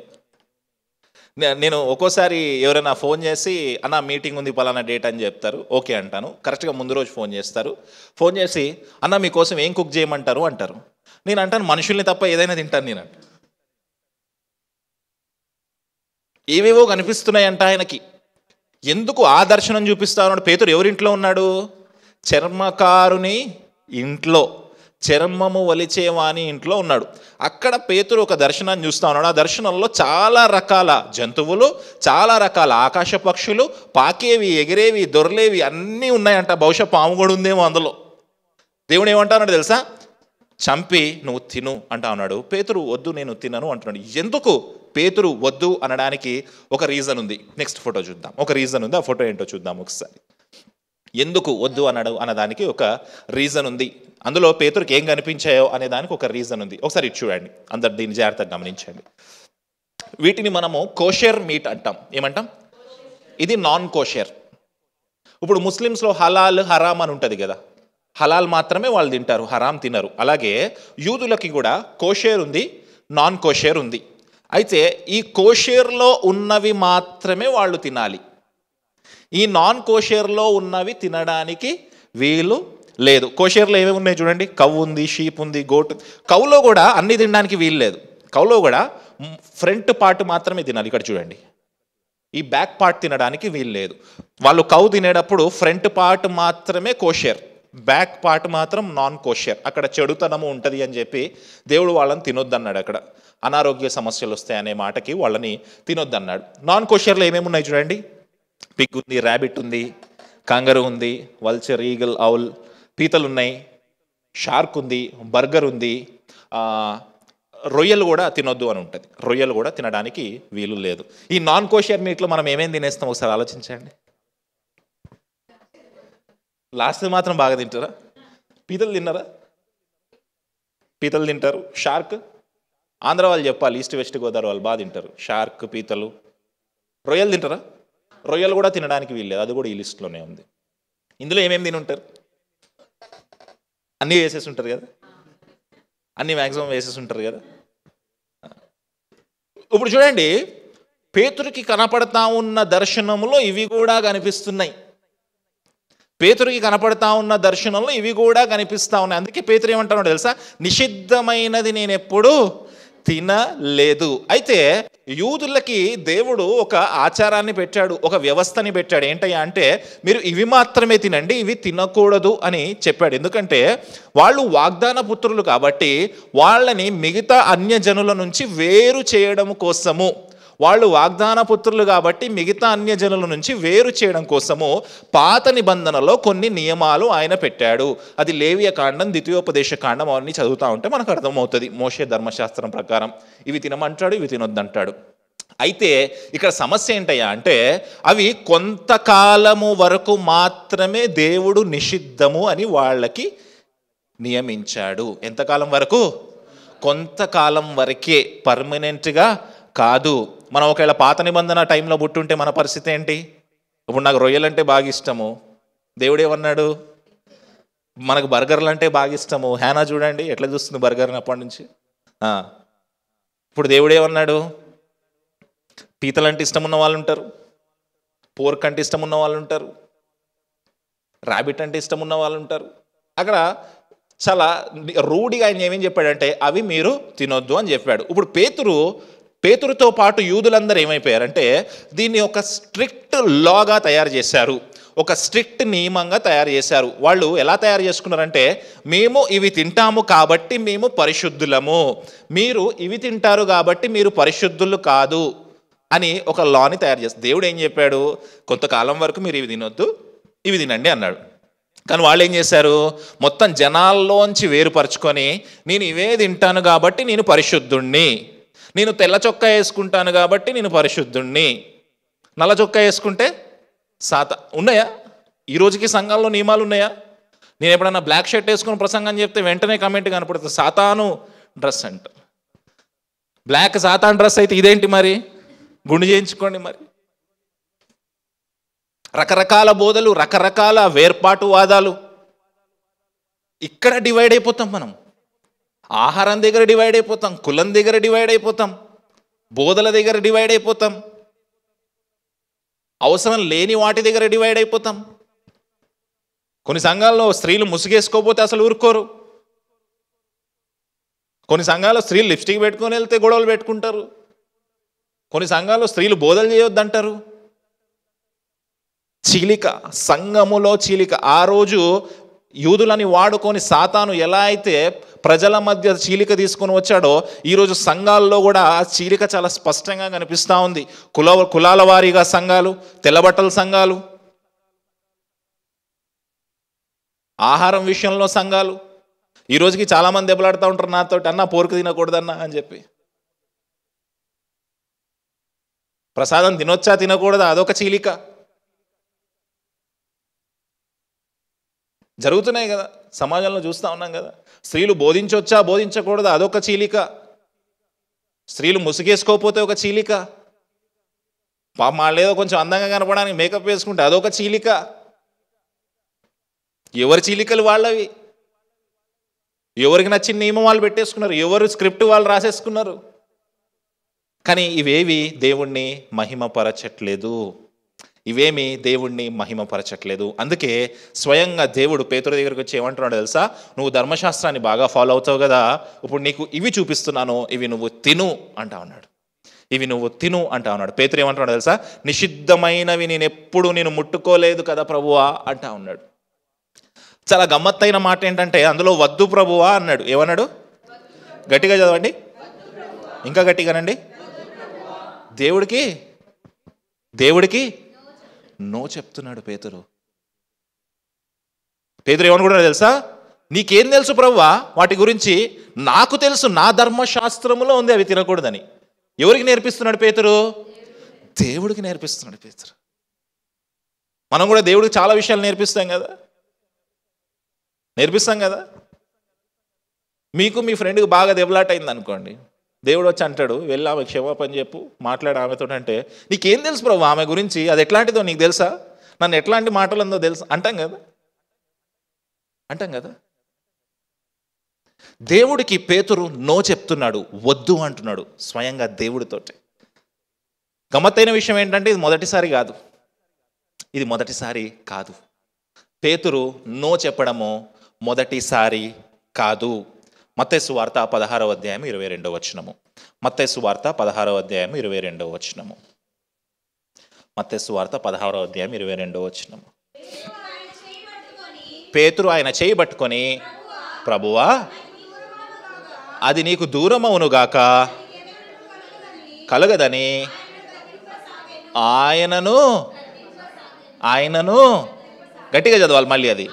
నేను ఒక్కోసారి ఎవరైనా ఫోన్ చేసి అన్న మీటింగ్ ఉంది పలానా డేట్ అని చెప్తారు. ఓకే అంటాను. కరెక్ట్గా ముందు రోజు ఫోన్ చేస్తారు. ఫోన్ చేసి అన్న మీకోసం ఏం కుక్ చేయమంటారు అంటారు. నేను అంటాను మనుషుల్ని తప్ప ఏదైనా తింటాను నేను. ఏవేవో కనిపిస్తున్నాయంట ఆయనకి. ఎందుకు ఆ దర్శనం చూపిస్తా ఉన్నాడు? పేతురు ఎవరింట్లో ఉన్నాడు? చర్మకారుని ఇంట్లో, చర్మము వలిచేవాని ఇంట్లో ఉన్నాడు. అక్కడ పేతురు ఒక దర్శనాన్ని చూస్తా ఉన్నాడు. ఆ దర్శనంలో చాలా రకాల జంతువులు, చాలా రకాల ఆకాశ పక్షులు, పాకేవి, ఎగిరేవి, దొర్లేవి అన్నీ ఉన్నాయంట. బహుశా పాము కూడా ఉందేమో అందులో. దేవుడు ఏమంటాడు తెలుసా? చంపి నువ్వు తిను అంటా ఉన్నాడు. పేతురు వద్దు, నేను తినను అంటున్నాడు. ఎందుకు పేతురు వద్దు అనడానికి ఒక రీజన్ ఉంది. నెక్స్ట్ ఫోటో చూద్దాం. ఒక రీజన్ ఉంది. ఆ ఫోటో ఏంటో చూద్దాం ఒకసారి. ఎందుకు వద్దు అన్నదానికి ఒక రీజన్ ఉంది. అందులో పేతురుకి ఏం కనిపించాయో అనే దానికి ఒక రీజన్ ఉంది. ఒకసారి ఇది చూడండి, అందరు దీన్ని జాగ్రత్తగా గమనించండి. వీటిని మనము కోషర్ మీట్ అంటాం. ఏమంటాం? ఇది నాన్ కోషర్. ఇప్పుడు ముస్లిమ్స్లో హలాల్ హరామ్ అని ఉంటుంది కదా, హలాల్ మాత్రమే వాళ్ళు తింటారు, హరామ్ తినరు. అలాగే యూదులకి కూడా కోషేర్ ఉంది, నాన్ కోషేర్ ఉంది. అయితే ఈ కోషేర్లో ఉన్నవి మాత్రమే వాళ్ళు తినాలి, ఈ నాన్ కోషేర్లో ఉన్నవి తినడానికి వీలు లేదు. కోషేర్లో ఏమేమి ఉన్నాయి చూడండి, కవ్వు ఉంది, షీప్ ఉంది, గోట్. కవులో కూడా అన్ని తినడానికి వీలు లేదు. కవులో కూడా ఫ్రంట్ పార్ట్ మాత్రమే తినాలి. ఇక్కడ చూడండి, ఈ బ్యాక్ పార్ట్ తినడానికి వీలు లేదు. వాళ్ళు కవ్వు తినేటప్పుడు ఫ్రంట్ పార్ట్ మాత్రమే కోషేర్, బ్యాక్ పార్ట్ మాత్రం నాన్ కోషేర్. అక్కడ చెడుతనము ఉంటుంది అని చెప్పి దేవుడు వాళ్ళని తినొద్దన్నాడు. అక్కడ అనారోగ్య సమస్యలు వస్తాయి అనే మాటకి వాళ్ళని తినొద్దన్నాడు. నాన్ కోషేర్లో ఏమేమి ఉన్నాయి చూడండి, పిగ్ ఉంది, ర్యాబిట్ ఉంది, కంగరు ఉంది, వల్చర్, ఈగల్, ఔల్, పీతలు ఉన్నాయి, షార్క్ ఉంది, బర్గర్ ఉంది, రొయ్యలు కూడా తినొద్దు అని ఉంటుంది. రొయ్యలు కూడా తినడానికి వీలు లేదు. ఈ నాన్ కోషర్ మీట్లో మనం ఏమేమి తినేస్తాం ఒకసారి ఆలోచించండి. లాస్ట్ మాత్రం బాగా తింటారా? పీతలు తిన్నారా? పీతలు తింటారు. షార్క్ ఆంధ్ర వాళ్ళు చెప్పాలి, ఈస్ట్ వెస్ట్ గోదావరి వాళ్ళు బాగా తింటారు షార్క్, పీతలు. రొయ్యలు తింటారా? రొయ్యలు కూడా తినడానికి వీల్లేదు, అది కూడా ఈ లిస్ట్లోనే ఉంది. ఇందులో ఏమేమి తిని ఉంటారు? అన్నీ వేసేసి ఉంటారు కదా, అన్నీ మ్యాక్సిమం వేసేసి ఉంటారు కదా. ఇప్పుడు చూడండి, పేతురుకి కనపడతా ఉన్న దర్శనంలో ఇవి కూడా కనిపిస్తున్నాయి. పేతురుకి కనపడతా ఉన్న దర్శనంలో ఇవి కూడా కనిపిస్తూ ఉన్నాయి. అందుకే పేతురు ఏమంటాడో తెలుసా, నిషిద్ధమైనది నేను ఎప్పుడు తినలేదు. అయితే యూదులకి దేవుడు ఒక ఆచారాన్ని పెట్టాడు, ఒక వ్యవస్థని పెట్టాడు. ఏంటయ్యా అంటే, మీరు ఇవి మాత్రమే తినండి, ఇవి తినకూడదు అని చెప్పాడు. ఎందుకంటే వాళ్ళు వాగ్దాన పుత్రులు కాబట్టి వాళ్ళని మిగతా అన్యజనుల నుంచి వేరు చేయడం కోసము, వాళ్ళు వాగ్దాన పుత్రులు కాబట్టి మిగతా అన్యజనుల నుంచి వేరు చేయడం కోసము పాత నిబంధనలో కొన్ని నియమాలు ఆయన పెట్టాడు. అది లేవియ కాండం, ద్వితీయోపదేశ కాండం, అవన్నీ చదువుతూ ఉంటే మనకు అర్థమవుతుంది. మోషే ధర్మశాస్త్రం ప్రకారం ఇవి తినమంటాడు, ఇవి తినొద్దంటాడు. అయితే ఇక్కడ సమస్య ఏంటయ్యా అంటే, అవి కొంతకాలము వరకు మాత్రమే దేవుడు నిషిద్ధము అని వాళ్ళకి నియమించాడు. ఎంతకాలం వరకు? కొంతకాలం వరకే, పర్మనెంట్గా కాదు. మనం ఒకవేళ పాత నిబంధన టైంలో పుట్టుంటే మన పరిస్థితి ఏంటి? ఇప్పుడు నాకు రొయ్యలంటే బాగా ఇష్టము, దేవుడు ఏమన్నాడు? మనకు బర్గర్లు అంటే బాగా ఇష్టము. హ్యానా చూడండి ఎట్లా చూస్తుంది బర్గర్ని అప్పటి నుంచి. ఇప్పుడు దేవుడు ఏమన్నాడు? పీతలంటే ఇష్టం ఉన్న వాళ్ళు ఉంటారు, పోర్క్ అంటే ఇష్టం ఉన్న వాళ్ళు ఉంటారు, ర్యాబిట్ అంటే ఇష్టం ఉన్న వాళ్ళు ఉంటారు. అక్కడ చాలా రూఢిగా ఆయన ఏమేం చెప్పాడంటే, అవి మీరు తినొద్దు అని చెప్పాడు. ఇప్పుడు పేతురుతో పాటు యూదులందరూ ఏమైపోయారంటే, దీన్ని ఒక స్ట్రిక్ట్ లాగా తయారు చేశారు, ఒక స్ట్రిక్ట్ నియమంగా తయారు చేశారు. వాళ్ళు ఎలా తయారు చేసుకున్నారంటే, మేము ఇవి తింటాము కాబట్టి మేము పరిశుద్ధులము, మీరు ఇవి తింటారు కాబట్టి మీరు పరిశుద్ధులు కాదు అని ఒక లాని తయారు చేస్తారు. దేవుడు ఏం చెప్పాడు? కొంతకాలం వరకు మీరు ఇవి తినొద్దు, ఇవి తినండి అన్నాడు. కానీ వాళ్ళు ఏం చేశారు? మొత్తం జనాల్లోంచి వేరుపరుచుకొని, నేను ఇవే తింటాను కాబట్టి నేను పరిశుద్ధుణ్ణి, నేను తెల్ల చొక్కా వేసుకుంటాను కాబట్టి నేను పరిశుద్ధుణ్ణి, నల్ల చొక్కా వేసుకుంటే ఉన్నాయా? ఈ రోజుకి సంఘాల్లో నియమాలు ఉన్నాయా? నేను ఎప్పుడన్నా బ్లాక్ షర్ట్ వేసుకుని ప్రసంగం చెప్తే వెంటనే కమెంట్ కనపడుతుంది, సాతాను డ్రెస్ అంట. బ్లాక్ సాతాన్ డ్రెస్ అయితే ఇదేంటి మరి? గుండు చేయించుకోండి మరి. రకరకాల బోధలు, రకరకాల వేర్పాటు వాదాలు. ఇక్కడ డివైడ్ అయిపోతాం మనం. ఆహారం దగ్గర డివైడ్ అయిపోతాం, కులం దగ్గర డివైడ్ అయిపోతాం, బోధల దగ్గర డివైడ్ అయిపోతాం, అవసరం లేని వాటి దగ్గర డివైడ్ అయిపోతాం. కొన్ని సంఘాల్లో స్త్రీలు ముసుగేసుకోపోతే అసలు ఊరుకోరు. కొన్ని సంఘాల్లో స్త్రీలు లిప్స్టిక్ పెట్టుకొని వెళ్తే గొడవలు పెట్టుకుంటారు. కొన్ని సంఘాల్లో స్త్రీలు బోధలు చేయొద్దంటారు. చీలిక, సంఘములో చీలిక. ఆ రోజు యూదులని వాడుకొని సాతాను ఎలా అయితే ప్రజల మధ్య చీలిక తీసుకొని వచ్చాడో, ఈరోజు సంఘాల్లో కూడా ఆ చీలిక చాలా స్పష్టంగా కనిపిస్తూ ఉంది. కులాల వారీగా సంఘాలు, తెల్లబట్టల సంఘాలు, ఆహారం విషయంలో సంఘాలు. ఈ రోజుకి చాలామంది దెబ్బలాడుతూ ఉంటారు నాతోటి, అన్న పోరుకు తినకూడదన్నా అని చెప్పి. ప్రసాదం తినొచ్చా తినకూడదా అదొక చీలిక. జరుగుతున్నాయి కదా, సమాజంలో చూస్తూ ఉన్నాం కదా. స్త్రీలు బోధించవచ్చా బోధించకూడదా అదొక చీలిక, స్త్రీలు ముసుగేసుకోకపోతే ఒక చీలిక, వాళ్ళేదో కొంచెం అందంగా కనపడడానికి మేకప్ వేసుకుంటే అదొక చీలిక. ఎవరి చీలికలు వాళ్ళవి, ఎవరికి నచ్చిన నియమం వాళ్ళు పెట్టేసుకున్నారు, ఎవరు స్క్రిప్ట్ వాళ్ళు రాసేసుకున్నారు. కానీ ఇవేవి దేవుణ్ణి మహిమపరచట్లేదు, ఇవేమి దేవుణ్ణి మహిమపరచట్లేదు. అందుకే స్వయంగా దేవుడు పేతురు దగ్గరికి వచ్చి ఏమంటున్నాడు తెలుసా, నువ్వు ధర్మశాస్త్రాన్ని బాగా ఫాలో అవుతావు కదా, ఇప్పుడు నీకు ఇవి చూపిస్తున్నాను, ఇవి నువ్వు తిను అంటా ఉన్నాడు, ఇవి నువ్వు తిను అంటా ఉన్నాడు. పేతురు ఏమంటున్నాడు తెలుసా, నిషిద్ధమైనవి నేను ముట్టుకోలేదు కదా ప్రభువా అంటా ఉన్నాడు. చాలా గమ్మత్తైన మాట ఏంటంటే అందులో వద్దు ప్రభువా అన్నాడు. ఏమన్నాడు? గట్టిగా చదవండి, ఇంకా గట్టిగానండి. దేవుడికి నో చెప్తున్నాడు పేతురు. ఏమనుకుంటున్నాడు తెలుసా, నీకేం తెలుసు ప్రభువా వాటి గురించి? నాకు తెలుసు, నా ధర్మశాస్త్రములో ఉంది అవి తినకూడదని. ఎవరికి నేర్పిస్తున్నాడు పేతురు? దేవుడికి నేర్పిస్తున్నాడు పేతురు. మనం కూడా దేవుడికి చాలా విషయాలు నేర్పిస్తాం కదా. మీకు మీ ఫ్రెండ్కి బాగా దెబ్బలాట అయింది అనుకోండి, దేవుడు వచ్చి అంటాడు, వెళ్ళి ఆమె క్షమాపణ చెప్పు, మాట్లాడు ఆమెతో. అంటే నీకేం తెలుసు ప్రభు ఆమె గురించి, అది ఎట్లాంటిదో నీకు తెలుసా, నన్ను ఎట్లాంటి మాటలు ఉందో తెలుసా అంటాం కదా. దేవుడికి పేతురు నో చెప్తున్నాడు, వద్దు అంటున్నాడు స్వయంగా దేవుడితోటి. గమ్మత్తైన విషయం ఏంటంటే ఇది మొదటిసారి కాదు. పేతురు నో చెప్పడము మొదటిసారి కాదు. మత్తయి సువార్త 16వ అధ్యాయం 22వ వచనము. మత్తయి సువార్త 16వ అధ్యాయం 22వ వచనము. మత్తయి సువార్త 16వ అధ్యాయం 22వ వచనము. పేతురు ఆయన చేయి పట్టుకొని, ప్రభువా అది నీకు దూరమవునుగాక కలగదని ఆయనను గట్టిగా చదవాలి మళ్ళీ. అది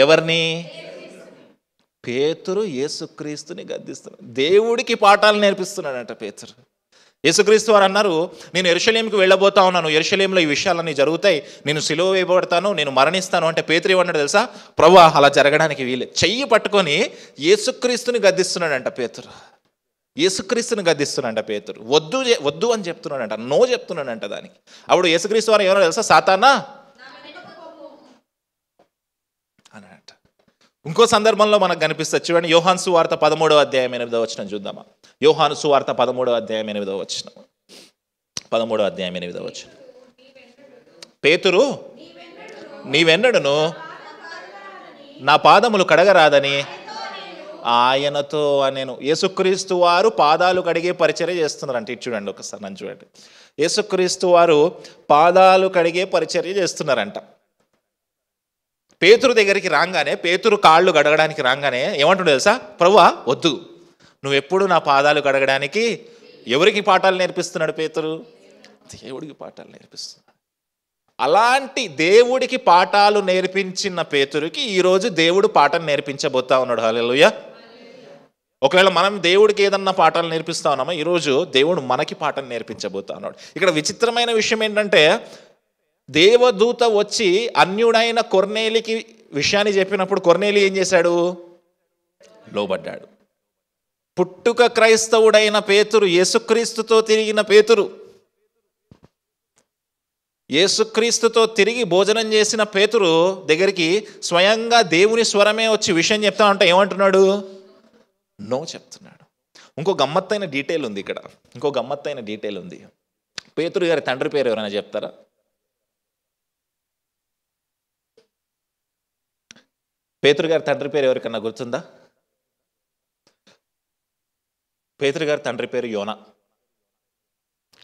ఎవరిని? పేతురు యేసుక్రీస్తుని గద్దిస్తున్నాడు, దేవుడికి పాఠాలు నేర్పిస్తున్నాడంట పేతురు. యేసుక్రీస్తు వారు అన్నారు, నేను యెరూషలేముకి వెళ్ళబోతా ఉన్నాను, యెరూషలేములో ఈ విషయాలన్నీ జరుగుతాయి, నేను సిలువ వేయబడతాను, నేను మరణిస్తాను అంటే పేతురు ఏమన్నాడు తెలుసా, ప్రభువా అలా జరగడానికి వీలే. చెయ్యి పట్టుకొని యేసుక్రీస్తుని గద్దిస్తున్నాడంట పేతురు. పేతురు వద్దు అని చెప్తున్నాడంట, నో చెప్తున్నాడంట దానికి. అప్పుడు యేసుక్రీస్తు వారు ఏమన్నా తెలుసా, సాతానా అనంట. ఇంకో సందర్భంలో మనకు కనిపిస్తుంది చూడండి, యోహాను సువార్త 13వ అధ్యాయం 8వ వచనం చూద్దామా. యోహాను సువార్త 13వ అధ్యాయం 8వ వచనం. 13వ అధ్యాయం 8వ వచనం. పేతురు నీవెన్నడును నా పాదములు కడగరాదని ఆయనతో నేను. యేసుక్రీస్తు వారు పాదాలు కడిగే పరిచర్య చేస్తున్నారంట. ఇటు చూడండి ఒకసారి, నన్ను చూడండి. యేసుక్రీస్తు వారు పాదాలు కడిగే పరిచర్య చేస్తున్నారంట. పేతురు దగ్గరికి రాగానే, పేతురు కాళ్ళు కడగడానికి రాగానే ఏమంటుండే తెలుసా, ప్రభువా వద్దు, నువ్వెప్పుడు నా పాదాలు కడగడానికి. ఎవరికి పాఠాలు నేర్పిస్తున్నాడు పేతురు? దేవుడికి పాఠాలు నేర్పిస్తున్నాడు. అలాంటి దేవుడికి పాఠాలు నేర్పించిన పేతురుకి ఈరోజు దేవుడు పాఠం నేర్పించబోతా ఉన్నాడు. హల్లెలూయా. ఒకవేళ మనం దేవుడికి ఏదన్నా పాఠాలు నేర్పిస్తా ఉన్నామా, ఈరోజు దేవుడు మనకి పాఠం నేర్పించబోతా ఉన్నాడు. ఇక్కడ విచిత్రమైన విషయం ఏంటంటే, దేవదూత వచ్చి అన్యుడైన కొర్నేలికి విషయాన్ని చెప్పినప్పుడు కొర్నేలి ఏం చేశాడు? లోబడ్డాడు. పుట్టుక క్రైస్తవుడైన పేతురు, యేసుక్రీస్తుతో తిరిగిన పేతురు, యేసుక్రీస్తుతో తిరిగి భోజనం చేసిన పేతురు దగ్గరికి స్వయంగా దేవుని స్వరమే వచ్చి విషయం చెప్తా ఉంటే ఏమంటున్నాడు? నో చెప్తున్నాడు. ఇంకో గమ్మత్తైన డీటెయిల్ ఉంది ఇక్కడ, పేతురు గారి తండ్రి పేరు ఎవరైనా చెప్తారా? పేతురు గారి తండ్రి పేరు ఎవరికన్నా గుర్తుందా? పేతురు గారి తండ్రి పేరు యోనా.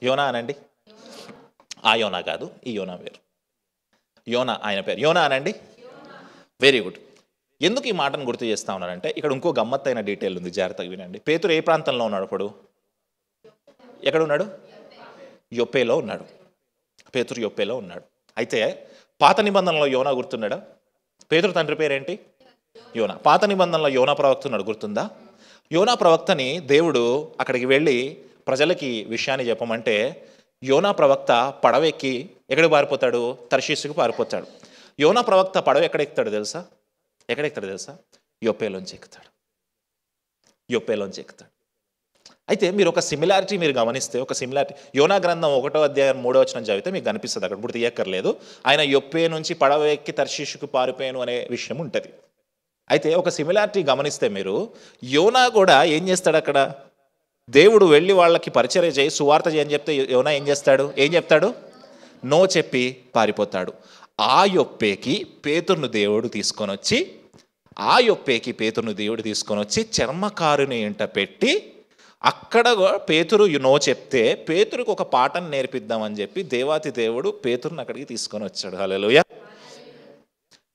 యోనా అనండి. ఆ యోనా కాదు, ఈ యోనా పేరు యోనా, ఆయన పేరు యోనా అనండి. Very good. ఎందుకు ఈ మాటను గుర్తు చేస్తా ఉన్నారంటే, ఇక్కడ ఇంకో గమ్మత్తైన డీటెయిల్ ఉంది, జాగ్రత్తగా వినండి. పేతురు ఏ ప్రాంతంలో ఉన్నాడు? ఇప్పుడు ఎక్కడ ఉన్నాడు? యొప్పేలో ఉన్నాడు. పేతురు యొప్పేలో ఉన్నాడు. అయితే పాత నిబంధనలో యోనా గుర్తున్నాడా? పేతురు తండ్రి పేరేంటి? యోనా. పాత నిబంధనలో యోనా ప్రవక్త ఉన్నాడు, గుర్తుందా? యోనా ప్రవక్తని దేవుడు అక్కడికి వెళ్ళి ప్రజలకి విషయాన్ని చెప్పమంటే, యోనా ప్రవక్త పడవెక్కి ఎక్కడికి పారిపోతాడు? తర్షీసుకు పారిపోతాడు. యోనా ప్రవక్త పడవ ఎక్కడ ఎక్కుతాడు తెలుసా? యొప్పేలోంచి ఎక్కుతాడు. అయితే మీరు ఒక సిమిలారిటీ మీరు గమనిస్తే, ఒక సిమిలారిటీ యోనా గ్రంథం 1వ అధ్యాయం 3వ వచనం చదివితే మీకు కనిపిస్తుంది. అక్కడ ఇప్పుడు తీయక్కర్లేదు. ఆయన యొప్పే నుంచి పడవ ఎక్కి తర్షీషుకు పారిపోయాను అనే విషయం ఉంటుంది. అయితే ఒక సిమిలారిటీ గమనిస్తే మీరు, యోనా కూడా ఏం చేస్తాడు అక్కడ? దేవుడు వెళ్ళి వాళ్ళకి పరిచర్య చేయి, సువార్త చేయని చెప్తే యోనా ఏం చెప్తాడు? నో చెప్పి పారిపోతాడు. ఆ యొప్పేకి పేతురును దేవుడు తీసుకొని వచ్చి చర్మకారుని ఇంట పెట్టి, అక్కడ పేతురు నో చెప్తే పేతురుకు ఒక పాఠం నేర్పిద్దామని చెప్పి దేవాతి దేవుడు పేతురుని అక్కడికి తీసుకొని వచ్చాడు. హల్లెలూయా.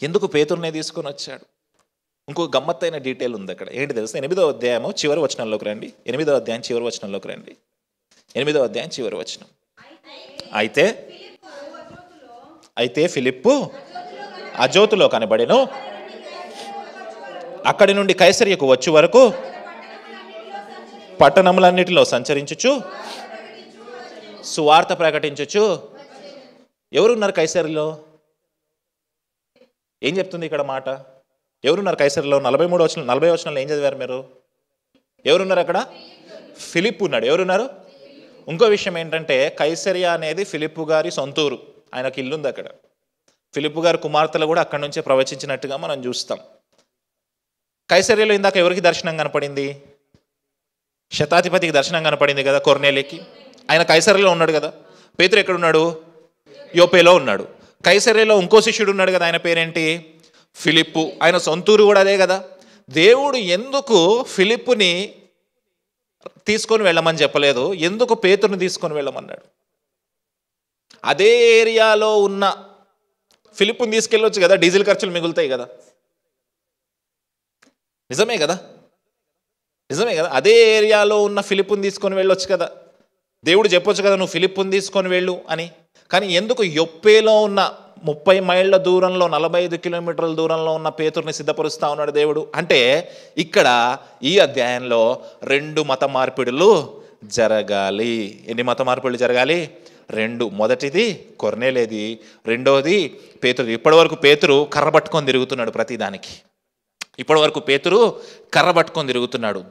ఎందుకు పేతురునే తీసుకొని వచ్చాడు? ఇంకో గమ్మత్తైన డీటెయిల్ ఉంది అక్కడ. ఏంటి తెలుసా? 8వ అధ్యాయం చివరి వచనంలోకి రండి. 8వ అధ్యాయం చివరి వచనం. అయితే ఫిలిప్పు అజోతులో కనబడెను. అక్కడి నుండి కైసరియకు వచ్చే వరకు పట్టణములన్నిటిలో సంచరించుచు సువార్త ప్రకటించుచు. ఎవరున్నారు కైసరిలో? ఏం చెప్తుంది ఇక్కడ మాట? ఎవరున్నారు కైసరిలో? 40 వచనంలో ఏం చదివారు మీరు? ఎవరున్నారు అక్కడ? ఫిలిప్ ఉన్నాడు. ఎవరున్నారు? ఇంకో విషయం ఏంటంటే, కైసరియా అనేది ఫిలిప్పు గారి సొంతూరు. ఆయనకి ఇల్లుంది అక్కడ. ఫిలిప్పు గారి కుమార్తెలు కూడా అక్కడి నుంచే ప్రవచించినట్టుగా మనం చూస్తాం. కైసరియలో ఇందాక ఎవరికి దర్శనం కనపడింది? శతాధిపతికి దర్శనం కనపడింది కదా, కొర్నేలికి. ఆయన కైసరియలో ఉన్నాడు కదా. పేతురు ఎక్కడున్నాడు? యోపేలో ఉన్నాడు. కైసరియలో ఇంకో శిష్యుడు ఉన్నాడు కదా, ఆయన పేరేంటి? ఫిలిప్పు. ఆయన సొంతూరు కూడా అదే కదా. దేవుడు ఎందుకు ఫిలిప్పుని తీసుకొని వెళ్ళమని చెప్పలేదు? ఎందుకు పేతురుని తీసుకొని వెళ్ళమన్నాడు? అదే ఏరియాలో ఉన్న ఫిలిప్పుని తీసుకెళ్ళొచ్చు కదా, డీజిల్ ఖర్చులు మిగులుతాయి కదా. నిజమే కదా. అదే ఏరియాలో ఉన్న ఫిలిప్పుని తీసుకొని వెళ్ళొచ్చు కదా. దేవుడు చెప్పొచ్చు కదా, నువ్వు ఫిలిప్పుని తీసుకొని వెళ్ళు అని. కానీ ఎందుకు యొప్పేలో ఉన్న 30 మైళ్ళ దూరంలో, 45 కిలోమీటర్ల దూరంలో ఉన్న పేతురుని సిద్ధపరుస్తా ఉన్నాడు దేవుడు? అంటే ఇక్కడ ఈ అధ్యాయంలో 2 మత మార్పిడులు జరగాలి. ఎన్ని మత మార్పిడులు జరగాలి? 2. మొదటిది కొర్నేలేది, రెండోది పేతురు. ఇప్పటివరకు పేతురు కర్ర పట్టుకొని తిరుగుతున్నాడు ప్రతిదానికి.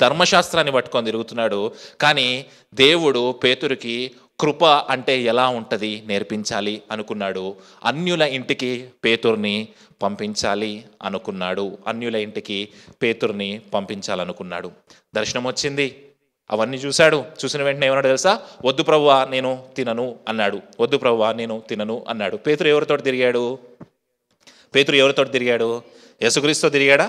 ధర్మశాస్త్రాన్ని పట్టుకొని తిరుగుతున్నాడు. కానీ దేవుడు పేతురుకి కృప అంటే ఎలా ఉంటుంది నేర్పించాలి అనుకున్నాడు. అన్యుల ఇంటికి పేతురుని పంపించాలనుకున్నాడు. దర్శనం వచ్చింది, అవన్నీ చూసిన వెంటనే ఏమన్నాడు తెలుసా? వద్దు ప్రభువా నేను తినను అన్నాడు. పేతురు ఎవరితోటి తిరిగాడు? యేసుక్రీస్తుతో తిరిగాడా?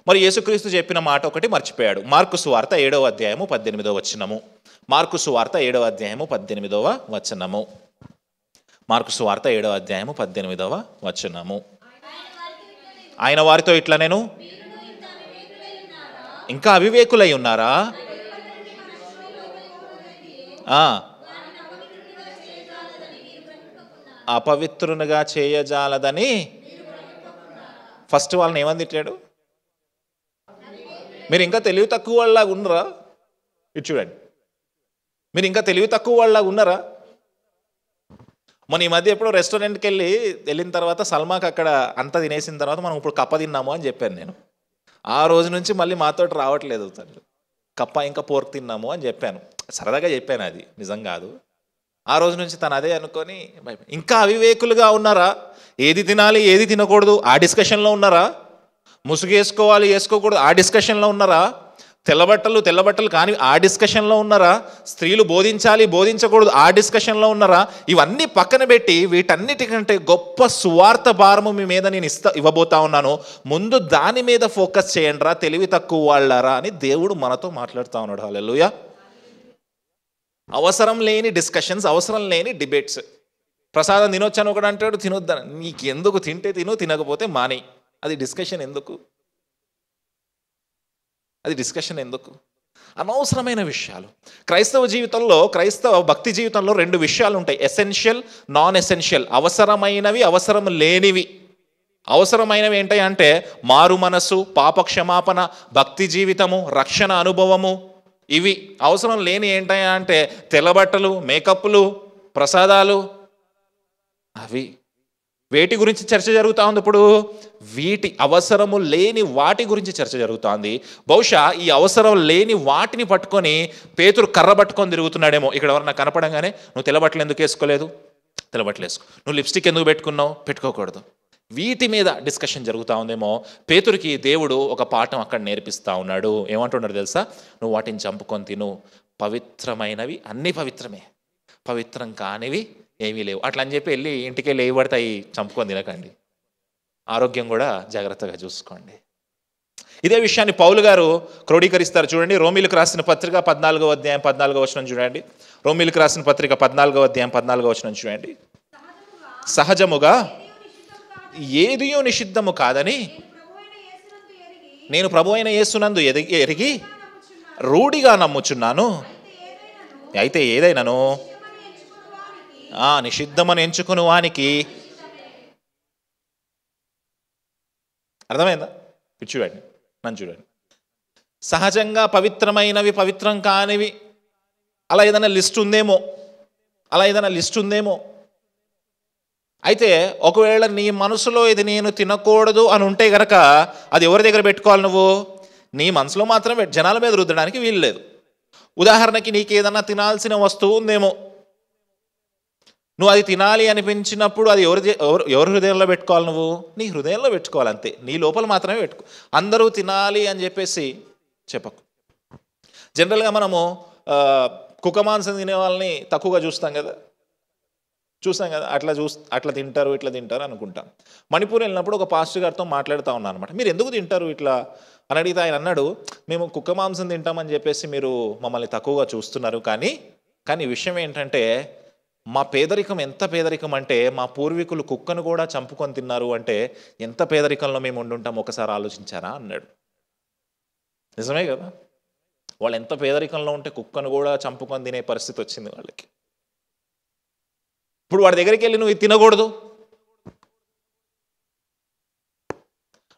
మరి యేసుక్రీస్తు చెప్పిన మాట ఒకటి మర్చిపోయాడు. మార్కు సువార్త 7వ అధ్యాయము 18వ వచనము. ఆయన వారితో ఇట్లా, నేను ఇంకా అవివేకులై ఉన్నారా? అపవిత్రునిగా చేయజాలదని. ఫస్ట్ వాళ్ళని ఏమని తిట్టాడు? మీరు ఇంకా తెలివి తక్కువ వాళ్ళలాగా ఉన్నారా? ఇటు చూడండి, మీరు ఇంకా తెలివి తక్కువ వాళ్ళలాగా ఉన్నారా? మన ఈ మధ్య ఎప్పుడో రెస్టారెంట్కి వెళ్ళిన తర్వాత సల్మాకి అక్కడ అంతా తినేసిన తర్వాత మనం ఇప్పుడు కప్ప తిన్నాము అని చెప్పాను నేను. ఆ రోజు నుంచి మళ్ళీ మాతోటి రావట్లేదు తను. కప్ప ఇంకా పోర్క్ తిన్నాము అని చెప్పాను, సరదాగా చెప్పాను, అది నిజం కాదు. ఆ రోజు నుంచి తను అదే అనుకొని ఇంకా అవివేకులుగా ఉన్నారా? ఏది తినాలి ఏది తినకూడదు ఆ డిస్కషన్లో ఉన్నారా? ముసుగు వేసుకోవాలి వేసుకోకూడదు ఆ డిస్కషన్లో ఉన్నారా? తెల్లబట్టలు కానీ ఆ డిస్కషన్లో ఉన్నారా? స్త్రీలు బోధించాలి బోధించకూడదు ఆ డిస్కషన్లో ఉన్నారా? ఇవన్నీ పక్కన పెట్టి వీటన్నిటికంటే గొప్ప సువార్త భారము మీ మీద నేను ఇవ్వబోతా ఉన్నాను, ముందు దాని మీద ఫోకస్ చేయండి రా తెలివి తక్కువ వాళ్ళారా అని దేవుడు మనతో మాట్లాడుతూ ఉన్నాడు. హల్లెలూయా. అవసరం లేని డిస్కషన్స్, అవసరం లేని డిబేట్స్. ప్రసాదం తినొచ్చాను ఒకటి అంటాడు, తినొద్దాను. నీకు ఎందుకు? తింటే తిను, తినకపోతే మాని. అది డిస్కషన్ ఎందుకు? అనవసరమైన విషయాలు. క్రైస్తవ భక్తి జీవితంలో 2 విషయాలు ఉంటాయి, ఎసెన్షియల్, నాన్ ఎసెన్షియల్. అవసరమైనవి, అవసరం లేనివి. అవసరమైనవి ఏంటంటే మారు మనసు, పాప క్షమాపణ, భక్తి జీవితము, రక్షణ అనుభవము. ఇవి అవసరం లేని ఏంటయ్యా అంటే తెల్లబట్టలు, మేకప్లు, ప్రసాదాలు. అవి వేటి గురించి చర్చ జరుగుతూ ఉంది ఇప్పుడు? వీటి అవసరము లేని వాటి గురించి చర్చ జరుగుతోంది. బహుశా ఈ అవసరం లేని వాటిని పట్టుకొని పేతురు కర్ర పట్టుకొని తిరుగుతున్నాడేమో. ఇక్కడ ఎవరన్నా కనపడంగానే నువ్వు తెల్లబట్టలు ఎందుకు వేసుకోలేదు, తెల్లబట్టలు వేసుకో, నువ్వు లిప్స్టిక్ ఎందుకు పెట్టుకున్నావు, పెట్టుకోకూడదు, వీటి మీద డిస్కషన్ జరుగుతూ ఉందేమో. పేతురికి దేవుడు ఒక పాఠం అక్కడ నేర్పిస్తూ ఉన్నాడు. ఏమంటున్నాడు తెలుసా? నువ్వు వాటిని చంపుకొని తిను, పవిత్రమైనవి అన్నీ పవిత్రమే, పవిత్రం కానివి ఏమీ లేవు. అట్లా అని చెప్పి వెళ్ళి ఇంటికి వెళ్ళి ఏవడతాయి చంపుకొని తినకండి. ఆరోగ్యం కూడా జాగ్రత్తగా చూసుకోండి. ఇదే విషయాన్ని పౌలు గారు క్రోడీకరిస్తారు. చూడండి, రోమీలకు రాసిన పత్రిక 14వ అధ్యాయం 14వ వచనం చూడండి. రోమీలకు రాసిన పత్రిక 14వ అధ్యాయం 14వ వచనం చూడండి. సహజముగా ఏదియో నిషిద్ధము కాదని నేను ప్రభు అయిన యేసునందు ఎరిగి రూఢిగా నమ్ముచున్నాను. అయితే ఏదైనాను నిషిద్ధమని ఎంచుకుని వానికి, అర్థమైందా? చూడండి, నన్ను చూడండి. సహజంగా పవిత్రమైనవి పవిత్రం కానివి అలా ఏదైనా లిస్ట్ ఉందేమో, అయితే ఒకవేళ నీ మనసులో ఇది నేను తినకూడదు అని ఉంటే గనక అది ఎవరి దగ్గర పెట్టుకోవాలి? నువ్వు నీ మనసులో మాత్రమే, జనాల మీద రుద్దడానికి వీలు లేదు. ఉదాహరణకి నీకు ఏదన్నా తినాల్సిన వస్తువు ఉందేమో, నువ్వు అది తినాలి అనిపించినప్పుడు అది ఎవరి హృదయంలో పెట్టుకోవాలి? నువ్వు నీ హృదయంలో పెట్టుకోవాలి, అంతే. నీ లోపల మాత్రమే పెట్టుకో. అందరూ తినాలి అని చెప్పేసి చెప్పకు. జనరల్గా మనము కుక్క మాంసం తినే వాళ్ళని తక్కువగా చూస్తాం కదా, అట్లా తింటారు ఇట్లా తింటారు అనుకుంటాం. మణిపూర్ వెళ్ళినప్పుడు ఒక పాస్టర్ గారితో మాట్లాడుతూ ఉన్నాను అనమాట. మీరు ఎందుకు తింటారు ఇట్లా అని అడిగితే ఆయన అన్నాడు, మేము కుక్క మాంసం తింటామని చెప్పేసి మీరు మమ్మల్ని తక్కువగా చూస్తున్నారు, కానీ విషయం ఏంటంటే మా పేదరికం ఎంత పేదరికం అంటే మా పూర్వీకులు కుక్కను కూడా చంపుకొని తిన్నారు అంటే ఎంత పేదరికంలో మేము ఉండుంటాం ఒకసారి ఆలోచించారా అన్నాడు. నిజమే కదా, వాళ్ళు ఎంత పేదరికంలో ఉంటే కుక్కను కూడా చంపుకొని తినే పరిస్థితి వచ్చింది వాళ్ళకి. ఇప్పుడు వాడి దగ్గరికి వెళ్ళి నువ్వు ఇది తినకూడదు,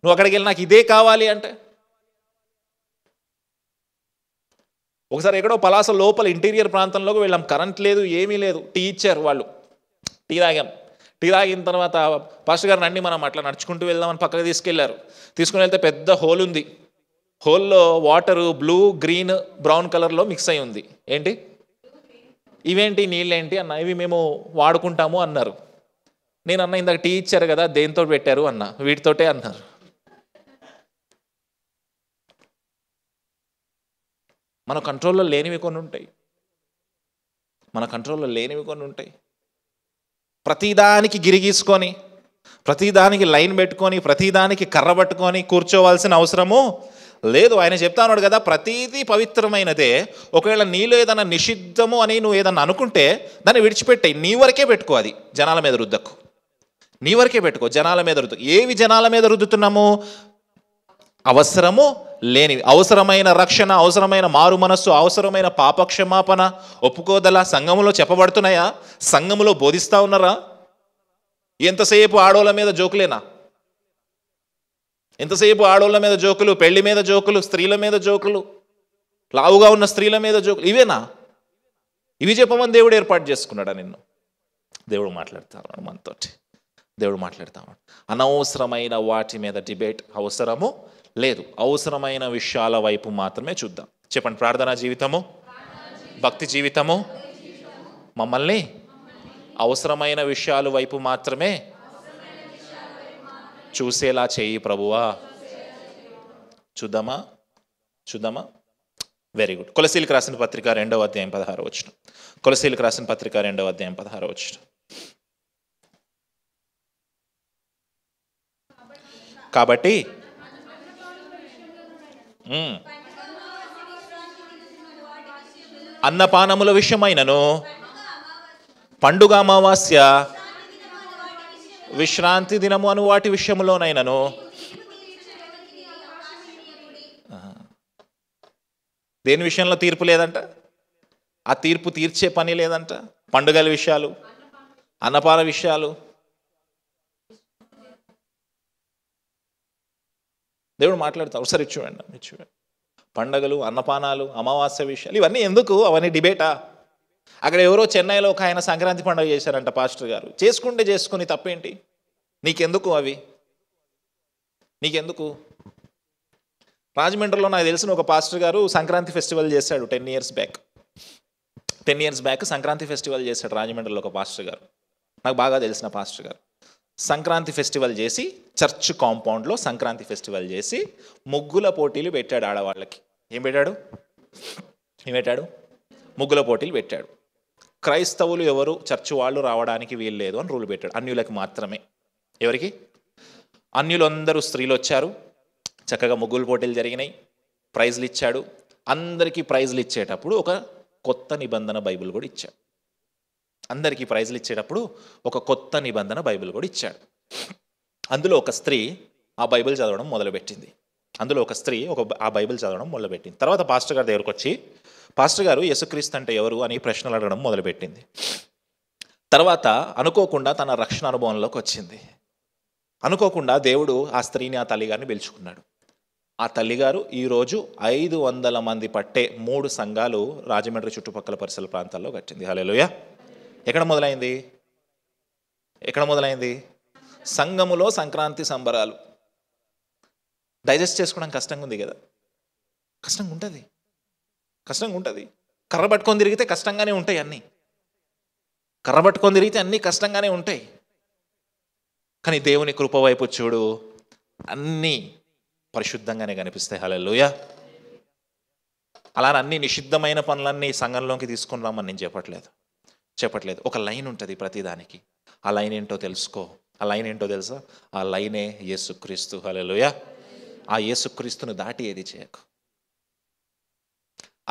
నువ్వు అక్కడికి వెళ్ళి నాకు ఇదే కావాలి అంటే, ఒకసారి ఎక్కడో పలాస లోపల ఇంటీరియర్ ప్రాంతంలోకి వెళ్ళాం, కరెంట్ లేదు, ఏమీ లేదు. టీ ఇచ్చారు వాళ్ళు, టీ తాగాం. టీ తాగిన తర్వాత పాస్టర్ గారు రండి మనం అట్లా నడుచుకుంటూ వెళ్దామని పక్కకు తీసుకుని వెళ్తే పెద్ద హోల్ ఉంది. హోల్లో వాటరు బ్లూ, గ్రీన్, బ్రౌన్ కలర్లో మిక్స్ అయి ఉంది. ఏంటి ఇవేంటి, నీళ్ళేంటి అన్న? ఇవి మేము వాడుకుంటాము అన్నారు. నేను అన్న ఇందాక టీ ఇచ్చారు కదా, దేంతో పెట్టారు అన్న? వీటితోటే అన్నారు. మన కంట్రోల్లో లేనివి కొన్ని ఉంటాయి. ప్రతిదానికి గిరిగీసుకొని, ప్రతిదానికి లైన్ పెట్టుకొని, ప్రతిదానికి కర్ర పట్టుకొని కూర్చోవలసిన అవసరము లేదు. ఆయన చెప్తా ఉన్నాడు కదా, ప్రతీది పవిత్రమైనదే. ఒకవేళ నీలో ఏదైనా నిషిద్ధము అని నువ్వు ఏదన్నా అనుకుంటే దాన్ని విడిచిపెట్టాయి, నీ వరకే పెట్టుకో. అది జనాల మీద రుద్దకు, నీ వరకే పెట్టుకో, జనాల మీద రుద్దు. ఏవి జనాల మీద రుద్దుతున్నాము? అవసరము లేనివి. అవసరమైన రక్షణ, అవసరమైన మారు మనస్సు, అవసరమైన పాపక్షమాపణ, ఒప్పుకోదల సంఘములో చెప్పబడుతున్నాయా? సంఘములో బోధిస్తూ ఉన్నారా? ఎంతసేపు ఆడోళ్ళ మీద జోకులేనా? ఎంతసేపు ఆడోళ్ళ మీద జోకులు, పెళ్లి మీద జోకులు, స్త్రీల మీద జోకులు, లావుగా ఉన్న స్త్రీల మీద జోకులు, ఇవేనా? ఇవి చెప్పమని దేవుడు ఏర్పాటు చేసుకున్నాడా నిన్ను? దేవుడు మాట్లాడుతున్నాడు మనతోటి. అనవసరమైన వాటి మీద డిబేట్ అవసరము లేదు. అవసరమైన విషయాల వైపు మాత్రమే చూద్దాం. చెప్పండి, ప్రార్థనా జీవితము, భక్తి జీవితము మమ్మల్ని అవసరమైన విషయాల వైపు మాత్రమే చూసేలా చేయి ప్రభువా. చూద్దామా? Very good. కొలసీలకు రాసిన పత్రిక 2వ అధ్యాయం 16వ వచనం. కొలసీలకు రాసిన పత్రిక 2వ అధ్యాయం 16వ వచనం. కాబట్టి అన్నపానముల విషయమైనను, పండుగ, అమావాస్య, విశ్రాంతి దినము అను వాటి విషయంలోనైనను దేని విషయంలో తీర్పు లేదంట? ఆ తీర్పు తీర్చే పని లేదంట. పండుగల విషయాలు, అన్నపాన విషయాలు దేవుడు మాట్లాడతాడు. ఒకసారి చూడండి. పండగలు, అన్నపానాలు, అమావాస్య విషయాలు ఇవన్నీ ఎందుకు? అవన్నీ డిబేటా? అక్కడ ఎవరో చెన్నైలో ఒక ఆయన సంక్రాంతి పండుగ చేశారంట పాస్టర్ గారు. చేసుకుని తప్పేంటి? నీకెందుకు అవి? నీకెందుకు? రాజమండ్రిలో నాకు తెలిసిన ఒక పాస్టర్ గారు సంక్రాంతి ఫెస్టివల్ చేశాడు 10 years బ్యాక్ సంక్రాంతి ఫెస్టివల్ చేశాడు రాజమండ్రిలో ఒక పాస్టర్ గారు. నాకు బాగా తెలిసిన పాస్టర్ గారు సంక్రాంతి ఫెస్టివల్ చేసి, చర్చ్ కాంపౌండ్లో సంక్రాంతి ఫెస్టివల్ చేసి ముగ్గుల పోటీలు పెట్టాడు ఆడవాళ్ళకి. ఏం పెట్టాడు? ముగ్గుల పోటీలు పెట్టాడు. క్రైస్తవులు ఎవరు చర్చ్ వాళ్ళు రావడానికి వీలు లేదు అని రూల్ పెట్టాడు. అన్యులకి మాత్రమే. ఎవరికి? అన్యులందరూ స్త్రీలు వచ్చారు. చక్కగా ముగ్గుల పోటీలు జరిగినాయి. ప్రైజ్లు ఇచ్చాడు. అందరికీ ప్రైజ్లు ఇచ్చేటప్పుడు ఒక కొత్త నిబంధన బైబిల్ కూడా ఇచ్చాడు. అందరికీ ప్రైజ్లు ఇచ్చేటప్పుడు ఒక కొత్త నిబంధన బైబిల్ కూడా ఇచ్చాడు. అందులో ఒక స్త్రీ ఆ బైబిల్ చదవడం మొదలుపెట్టింది. ఆ బైబిల్ చదవడం మొదలుపెట్టింది. తర్వాత పాస్టర్ గారి దగ్గరకు వచ్చి, పాస్టర్ గారు యేసుక్రీస్తు అంటే ఎవరు అని ప్రశ్నలు అడగడం మొదలుపెట్టింది. తర్వాత అనుకోకుండా తన రక్షణ అనుభవంలోకి వచ్చింది. అనుకోకుండా దేవుడు ఆ స్త్రీని, ఆ తల్లిగారిని పిలుచుకున్నాడు. ఆ తల్లిగారు ఈరోజు 500 మంది పట్టే 3 సంఘాలు రాజమండ్రి చుట్టుపక్కల పరిసర ప్రాంతాల్లో కట్టింది. హల్లెలూయా. ఎక్కడ మొదలైంది? సంఘములో సంక్రాంతి సంబరాలు. డైజెస్ట్ చేసుకోవడం కష్టంగా ఉంది కదా? కష్టంగా ఉంటుంది. కర్ర పట్టుకొని తిరిగితే కష్టంగానే ఉంటాయి అన్నీ కష్టంగానే ఉంటాయి. కానీ దేవుని కృప వైపు చూడు, అన్నీ పరిశుద్ధంగానే కనిపిస్తాయి. హల్లెలూయా. అలా అన్ని నిషిద్ధమైన పనులన్నీ సంఘంలోకి తీసుకొని రమ్మని నేను చెప్పట్లేదు. ఒక లైన్ ఉంటుంది ప్రతిదానికి. ఆ లైన్ ఏంటో తెలుసుకో. ఆ లైన్ ఏంటో తెలుసా? ఆ లైనే యేసుక్రీస్తు. హల్లెలూయా. ఆ యేసుక్రీస్తును దాటి ఏది చేయకు.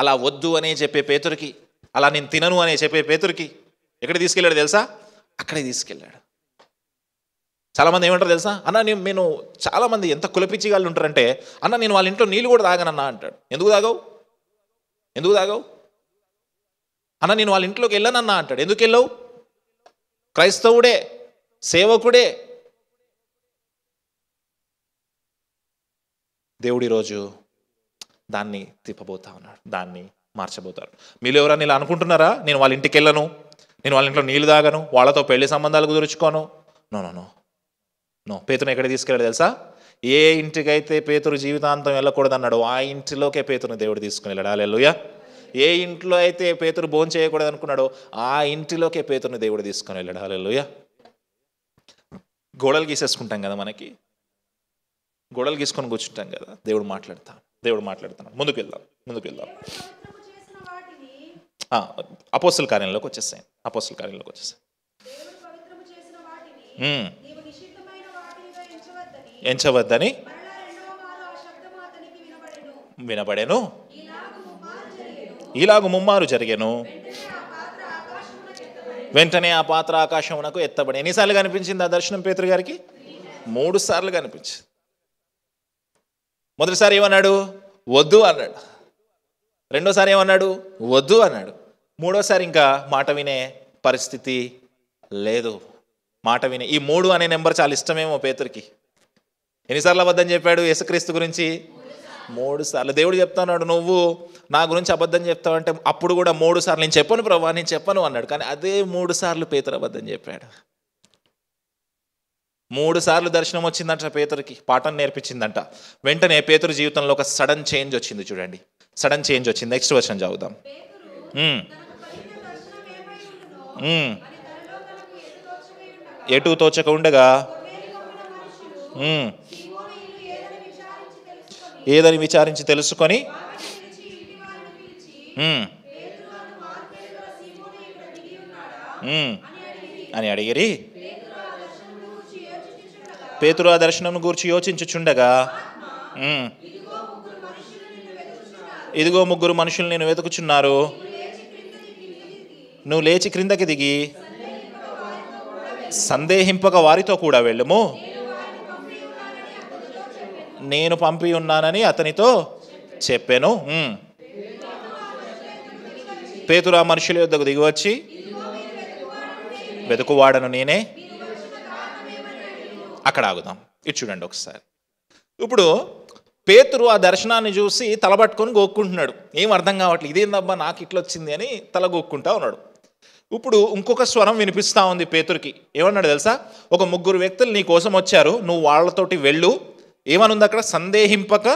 అలా వద్దు అనే చెప్పే పేతురికి, అలా నేను తినను అనే చెప్పే పేతురికి ఎక్కడ తీసుకెళ్ళాడు తెలుసా? అక్కడే తీసుకెళ్ళాడు. చాలామంది ఏమంటారు తెలుసా? అన్న నేను చాలామంది ఎంత కులపిచ్చి వాళ్ళు ఉంటారంటే, అన్న నేను వాళ్ళ ఇంట్లో నీళ్ళు కూడా తాగనన్నా అంటాడు. ఎందుకు తాగవు? అన్న నేను వాళ్ళ ఇంట్లోకి వెళ్ళనన్నా అంటాడు. ఎందుకు వెళ్ళవు? క్రైస్తవుడే, సేవకుడే. దేవుడు ఈరోజు దాన్ని తిప్పబోతా ఉన్నాడు, దాన్ని మార్చబోతాడు. మీరు ఎవరన్నా ఇలా అనుకుంటున్నారా? నేను వాళ్ళ ఇంటికి వెళ్ళను, నేను వాళ్ళ ఇంట్లో నీళ్ళు తాగను, వాళ్ళతో పెళ్లి సంబంధాలు కుదుర్చుకోను. నో. పేతురుని ఎక్కడ తీసుకెళ్ళాడు తెలుసా? ఏ ఇంటికైతే పేతురు జీవితాంతం వెళ్ళకూడదు అన్నాడు, ఆ ఇంటిలోకే పేతురుని దేవుడు తీసుకుని వెళ్ళాడు. హల్లెలూయా. ఏ ఇంట్లో అయితే పేతురు భోజనం చేయకూడదు అనుకున్నాడో ఆ ఇంటిలోకే పేతురుని దేవుడు తీసుకుని వెళ్ళాడు. హల్లెలూయా. గోడలు గీసేసుకుంటాం కదా, మనకి గోడలు గీసుకొని కూర్చుంటాం కదా. దేవుడు మాట్లాడుతున్నాడు. ముందుకు వెళ్దాం. అపోస్తల కార్యంలోకి వచ్చేసాయి. ఎంచవద్దని వినబడెను. ఇలాగు ముమ్మారు జరిగెను. వెంటనే ఆ పాత్ర ఆకాశమునకు ఎత్తబడి. ఎన్నిసార్లు కనిపించింది ఆ దర్శనం పేతురు గారికి? 3 సార్లు కనిపించింది. మొదటిసారి ఏమన్నాడు? వద్దు అన్నాడు. రెండోసారి ఏమన్నాడు? వద్దు అన్నాడు. మూడోసారి ఇంకా మాట వినే పరిస్థితి లేదు. ఈ 3 అనే నెంబర్ చాలా ఇష్టమేమో పేతురికి. ఎన్నిసార్లు అబద్ధం చెప్పాడు యేసుక్రీస్తు గురించి? 3 సార్లు. దేవుడు చెప్తున్నాడు, నువ్వు నా గురించి అబద్ధం చెప్తావంటే అప్పుడు కూడా 3 సార్లు నేను చెప్పను ప్రభువా, నేను చెప్పను అన్నాడు. కానీ అదే 3 సార్లు పేతురు అబద్ధం చెప్పాడు. 3 సార్లు దర్శనం వచ్చిందంట పేతురికి, పాఠం నేర్పించిందంట. వెంటనే పేతురు జీవితంలో ఒక సడన్ చేంజ్ వచ్చింది. చూడండి, సడన్ చేంజ్ వచ్చింది. నెక్స్ట్ వర్షన్ చదువుదాం. ఎటు తోచక ఉండగా ఏదని విచారించి తెలుసుకొని అని అడిగిరి. పేతురు ఆ దర్శనం గూర్చి యోచించుచుండగా, ఇదిగో 3 మనుషులు నేను వెతుకుచున్నారు, నువ్వు లేచి క్రిందకి దిగి సందేహింపక వారితో కూడా వెళ్ళుము, నేను పంపి ఉన్నానని అతనితో చెప్పాను. పేతురు ఆ మనుషుల యొద్దకు దిగివచ్చి, వెతుకువాడను నేనే. అక్కడ ఆగుదాం. ఇటు చూడండి ఒకసారి. ఇప్పుడు పేతురు ఆ దర్శనాన్ని చూసి తలబట్టుకొని గోక్కుంటున్నాడు. ఏం అర్థం కావట్లేదు, ఇదేందబ్బా నాకు ఇట్లా వచ్చింది అని తల గోక్కుంటా ఉన్నాడు. ఇప్పుడు ఇంకొక స్వరం వినిపిస్తూ ఉంది పేతురుకి. ఏమన్నాడు తెలుసా? ఒక 3 వ్యక్తులు నీ కోసం వచ్చారు, నువ్వు వాళ్ళతోటి వెళ్ళు. ఏమనుంది అక్కడ? సందేహింపక,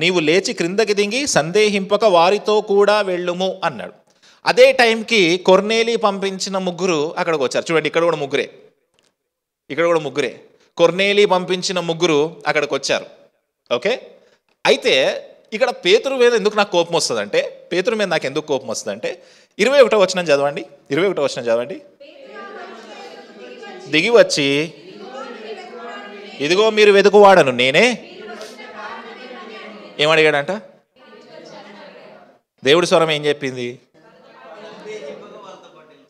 నీవు లేచి క్రిందకి దిగి సందేహింపక వారితో కూడా వెళ్ళుము అన్నాడు. అదే టైంకి కొర్నేలి పంపించిన 3 అక్కడికి వచ్చారు. చూడండి, ఇక్కడ కూడా ముగ్గురే. కొర్నేలి పంపించిన 3 అక్కడికి వచ్చారు. ఓకే, అయితే ఇక్కడ పేతురు మీద ఎందుకు నాకు కోపం వస్తుందంటే, పేతురు మీద నాకు ఎందుకు కోపం వస్తుందంటే 21వ వచనం చదవండి. 21వ వచనం చదవండి. దిగి వచ్చి, ఇదిగో మీరు వెతుకువాడను నేనే. ఏమడిగాడంట? దేవుడి స్వరం ఏం చెప్పింది?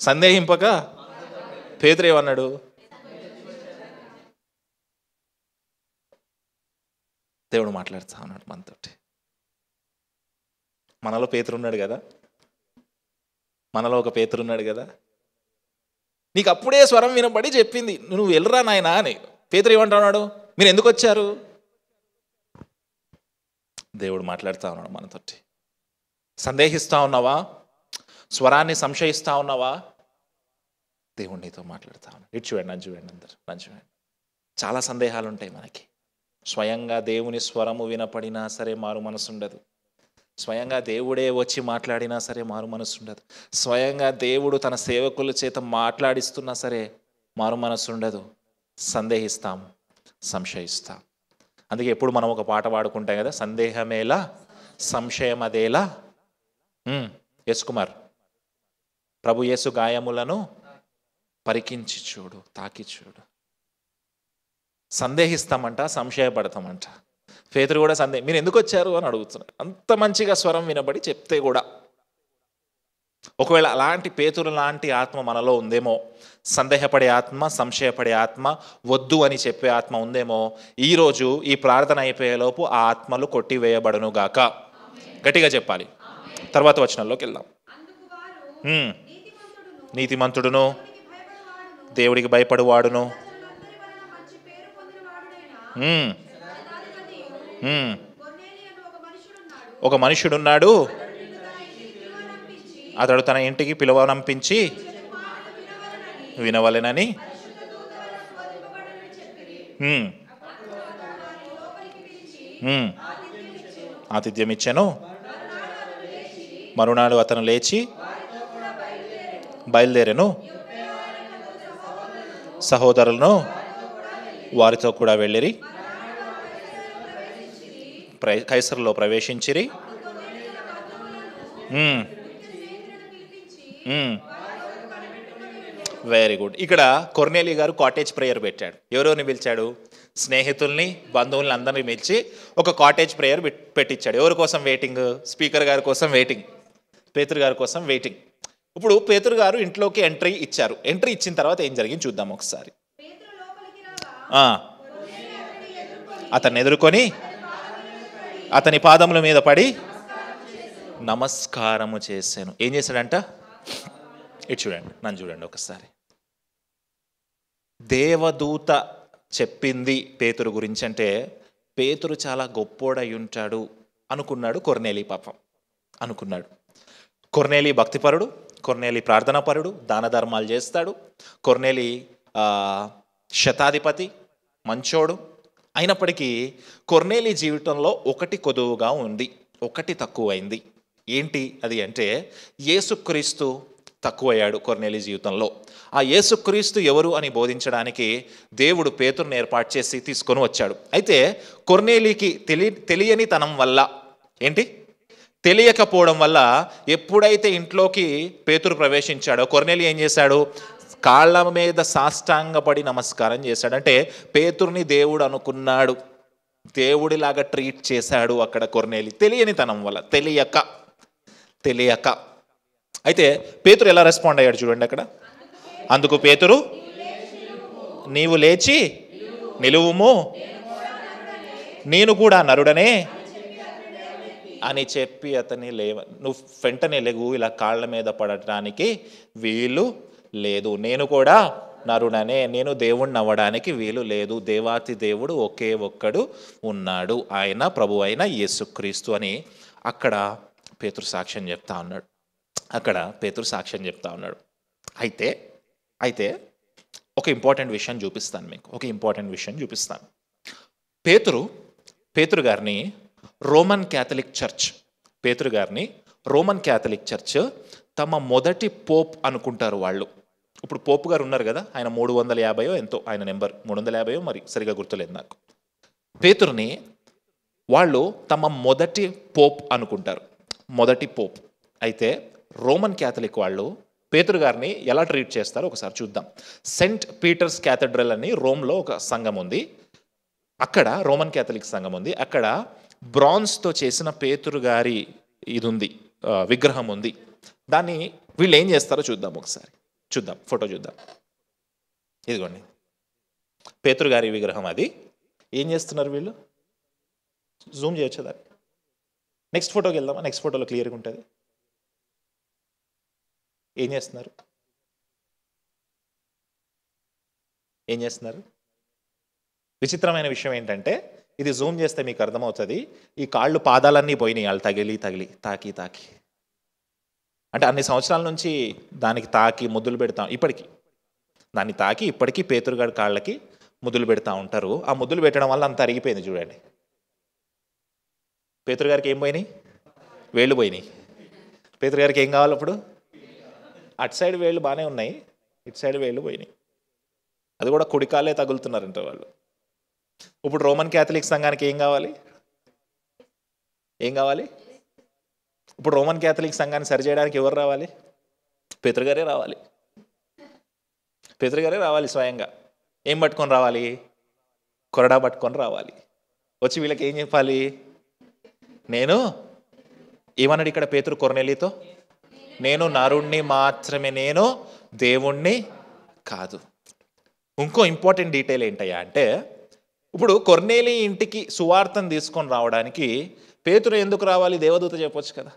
సందేహింపక. పేతురు ఏమన్నాడు? దేవుడు మాట్లాడుతా ఉన్నాడు మనతోటి. మనలో పేతురు ఉన్నాడు కదా, మనలో ఒక పేతురు ఉన్నాడు కదా. నీకు అప్పుడే స్వరం వినపడి చెప్పింది, నువ్వు వెళ్ళరా నాయనా అని. పేతురు ఏమంటున్నాడు? మీరు ఎందుకు వచ్చారు? దేవుడు మాట్లాడుతూ ఉన్నాడు మనతోటి. సందేహిస్తూ ఉన్నావా? స్వరాన్ని సంశయిస్తూ ఉన్నావా? దేవుడు నీతో మాట్లాడుతూ ఉన్నాడు. ఇటు చూడండి, నన్ను చూడండి, నన్ను చూడండి. చాలా సందేహాలు ఉంటాయి మనకి. స్వయంగా దేవుని స్వరము వినపడినా సరే మారు మనసు ఉండదు. స్వయంగా దేవుడే వచ్చి మాట్లాడినా సరే మారు మనసు ఉండదు. స్వయంగా దేవుడు తన సేవకుల చేత మాట్లాడిస్తున్నా సరే మారు మనసు ఉండదు. సందేహిస్తాం, సంశయిస్తాం. అందుకే ఎప్పుడు మనం ఒక పాట పాడుకుంటాం కదా, సందేహమేలా సంశయం అదేలా. యేసు కుమార్, ప్రభు యేసు గాయములను పరికించి చూడు, తాకి చూడు. సందేహిస్తామంట, సంశయపడతామంట. పేతురు కూడా మీరు ఎందుకు వచ్చారు అని అడుగుతున్నారు. అంత మంచిగా స్వరం వినబడి చెప్తే కూడా. ఒకవేళ అలాంటి పేతురు లాంటి ఆత్మ మనలో ఉందేమో, సందేహపడే ఆత్మ, సంశయపడే ఆత్మ, వద్దు అని చెప్పే ఆత్మ ఉందేమో, ఈరోజు ఈ ప్రార్థన అయిపోయేలోపు ఆ ఆత్మలు కొట్టివేయబడును గాక. గట్టిగా చెప్పాలి. తర్వాత వచనంలోకి వెళ్దాం. నీతిమంతుడును, దేవుడికి భయపడువాడును, ఒక మనుషుడున్నాడు, అతడు తన ఇంటికి పిలువనంపించి వినవలెనని ఆతిథ్యం ఇచ్చెను. మరునాడు అతను లేచి బయలుదేరెను, సహోదరులను వారితో కూడా వెళ్ళిరి, కైసరులో ప్రవేశించిరి. Very good. ఇక్కడ కొర్నేలి గారు కాటేజ్ ప్రేయర్ పెట్టాడు. ఎవరెవరిని పిలిచాడు? స్నేహితుల్ని, బంధువుల్ని అందరినీ పిలిచి ఒక కాటేజ్ ప్రేయర్ పెట్టించాడు. ఎవరి కోసం వెయిటింగ్? స్పీకర్ గారి కోసం వెయిటింగ్, పేతురు గారి కోసం వెయిటింగ్. ఇప్పుడు పేతురు గారు ఇంట్లోకి ఎంట్రీ ఇచ్చారు. ఎంట్రీ ఇచ్చిన తర్వాత ఏం జరిగింది చూద్దాం ఒకసారి. అతన్ని ఎదుర్కొని అతని పాదముల మీద పడి నమస్కారము చేశాను. ఏం చేశాడంట? ఇటు చూడండి, నన్ను చూడండి ఒకసారి. దేవదూత చెప్పింది పేతురు గురించి అంటే, పేతురు చాలా గొప్పోడై ఉంటాడు అనుకున్నాడు కొర్నేలి. పాపం అనుకున్నాడు. కొర్నేలి భక్తిపరుడు, కొర్నేలి ప్రార్థనాపరుడు, దాన ధర్మాలు చేస్తాడు. కొర్నేలి శతాధిపతి, మంచోడు. అయినప్పటికీ కొర్నేలి జీవితంలో ఒకటి కొదువుగా ఉంది, ఒకటి తక్కువైంది. ఏంటి అది అంటే, యేసుక్రీస్తు తక్కువయ్యాడు కొర్నేలి జీవితంలో. ఆ యేసుక్రీస్తు ఎవరు అని బోధించడానికి దేవుడు పేతురుని ఏర్పాటు చేసి తీసుకొని వచ్చాడు. అయితే కొర్నేలికి తెలియని తనం వల్ల, ఏంటి తెలియకపోవడం వల్ల, ఎప్పుడైతే ఇంట్లోకి పేతురు ప్రవేశించాడో కొర్నేలి ఏం చేశాడు? కాళ్ళ మీద సాష్టాంగపడి నమస్కారం చేశాడు. అంటే పేతురుని దేవుడు అనుకున్నాడు, దేవుడిలాగా ట్రీట్ చేశాడు అక్కడ కొర్నేలి. తెలియని తనం వల్ల, తెలియక. అయితే పేతురు ఎలా రెస్పాండ్ అయ్యాడు చూడండి అక్కడ. అందుకు పేతురు, నీవు లేచి నిలువుము, నేను కూడా నరుడనే అని చెప్పి అతని నువ్వు వెంటనే లెగు, ఇలా కాళ్ళ మీద పడటానికి వీలు లేదు. నేను కూడా నరుడనే, నేను దేవుణ్ణి అవ్వడానికి వీలు లేదు. దేవాతి దేవుడు ఒకే ఒక్కడు ఉన్నాడు, ఆయన ప్రభు అయిన యేసుక్రీస్తు అని అక్కడ పేతురు సాక్ష్యం చెప్తా ఉన్నాడు. అక్కడ పేతురు సాక్ష్యం చెప్తా ఉన్నాడు. అయితే అయితే ఒక ఇంపార్టెంట్ విషయం చూపిస్తాను మీకు, ఒక ఇంపార్టెంట్ విషయం చూపిస్తాను. పేతురు గారిని Roman Catholic church Roman Catholic church తమ మొదటి పోప్ అనుకుంటారు వాళ్ళు. ఇప్పుడు పోపు గారు ఉన్నారు కదా, ఆయన 350 ఎంతో, ఆయన నెంబర్ 350 మరి సరిగా గుర్తులేదు నాకు. పేతురుని వాళ్ళు తమ మొదటి పోప్ అనుకుంటారు, మొదటి పోప్. అయితే రోమన్ క్యాథలిక్ వాళ్ళు పేతురు గారిని ఎలా ట్రీట్ చేస్తారో ఒకసారి చూద్దాం. సెయింట్ పీటర్స్ క్యాథడ్రల్ అని రోమ్లో ఒక సంఘం ఉంది, అక్కడ రోమన్ క్యాథలిక్ సంఘం ఉంది. అక్కడ బ్రాన్స్తో చేసిన పేతురు గారి ఇది ఉంది, విగ్రహం ఉంది. దాన్ని వీళ్ళు ఏం చేస్తారో చూద్దాం, ఒకసారి చూద్దాం, ఫోటో చూద్దాం. ఇదిగోండి పేతురు గారి విగ్రహం. అది ఏం చేస్తున్నారు వీళ్ళు, జూమ్ చేయొచ్చు దాన్ని. నెక్స్ట్ ఫోటోకి వెళ్దామా, నెక్స్ట్ ఫోటోలో క్లియర్గా ఉంటుంది. ఏం చేస్తున్నారు? విచిత్రమైన విషయం ఏంటంటే, ఇది జూమ్ చేస్తే మీకు అర్థమవుతుంది, ఈ కాళ్ళు పాదాలన్నీ పోయినాయి వాళ్ళు తగిలి తాకి. అంటే అన్ని సంవత్సరాల నుంచి దానికి తాకి ముద్దులు పెడతాం, ఇప్పటికీ దాన్ని తాకి ఇప్పటికీ పేతురుగాడి కాళ్ళకి ముద్దులు పెడతా ఉంటారు. ఆ ముద్దులు పెట్టడం వల్ల అంత అరిగిపోయింది. చూడండి, పేతురు గారికి ఏం పోయినాయి, వేళ్ళు పోయినాయి. పేతురు గారికి ఏం కావాలి అప్పుడు, అటు సైడ్ వేళ్ళు బాగానే ఉన్నాయి, ఇటు సైడ్ వేళ్ళు పోయినాయి. అది కూడా కుడికాలే తగులుతున్నారంట వాళ్ళు. ఇప్పుడు రోమన్ క్యాథలిక్ సంఘానికి ఏం కావాలి? ఇప్పుడు రోమన్ క్యాథలిక్ సంఘాన్ని సరిచేయడానికి ఎవరు రావాలి? పేతురు గారే రావాలి స్వయంగా. ఏం పట్టుకొని రావాలి? కొరడా పట్టుకొని రావాలి. వచ్చి వీళ్ళకి ఏం చెప్పాలి? ఏమన్నాడు ఇక్కడ పేతురు కొర్నేలితో? నేను నరుణ్ణి మాత్రమే, నేను దేవుణ్ణి కాదు. ఇంకో ఇంపార్టెంట్ డీటెయిల్ ఏంటయ్యా అంటే, ఇప్పుడు కొర్నేలి ఇంటికి సువార్తను తీసుకొని రావడానికి పేతురు ఎందుకు రావాలి? దేవదూత చెప్పొచ్చు కదా.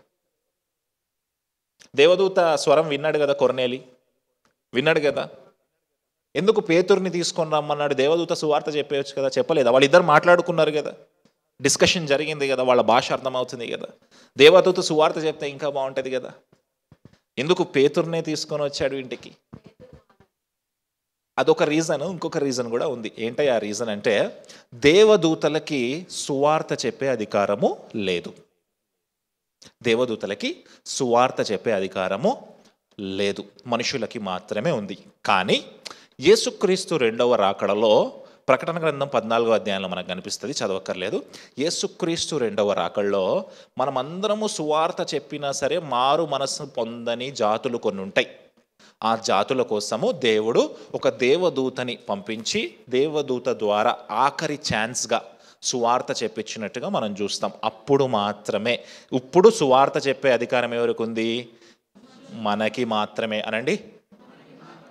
దేవదూత స్వరం విన్నాడు కదా, కొర్నేలి విన్నాడు కదా. ఎందుకు పేతురుని తీసుకొని రమ్మన్నాడు? దేవదూత సువార్త చెప్పేయచ్చు కదా, చెప్పలేదా? వాళ్ళిద్దరు మాట్లాడుకున్నారు కదా, డిస్కషన్ జరిగింది కదా, వాళ్ళ భాష అర్థమవుతుంది కదా. దేవదూత సువార్త చెప్తే ఇంకా బాగుంటుంది కదా. ఎందుకు పేతురునే తీసుకొని వచ్చాడు ఇంటికి? అదొక రీజన్. ఇంకొక రీజన్ కూడా ఉంది. ఏంటయ్యా ఆ రీజన్ అంటే, దేవదూతలకి సువార్త చెప్పే అధికారము లేదు. మనుషులకి మాత్రమే ఉంది. కానీ యేసుక్రీస్తు రెండవ రాకడలో, ప్రకటన గ్రంథం 14వ అధ్యాయంలో మనకు కనిపిస్తుంది, చదవక్కర్లేదు. యేసుక్రీస్తు రెండవ రాకడలో మనమందరము సువార్త చెప్పినా సరే మారు మనసు పొందని జాతులు కొన్ని ఉంటాయి. ఆ జాతుల కోసము దేవుడు ఒక దేవదూతని పంపించి, దేవదూత ద్వారా ఆఖరి ఛాన్స్గా సువార్త చెప్పించినట్టుగా మనం చూస్తాం. అప్పుడు మాత్రమే. ఇప్పుడు సువార్త చెప్పే అధికారం ఎవరికి ఉంది? మనకి మాత్రమే. అనండి,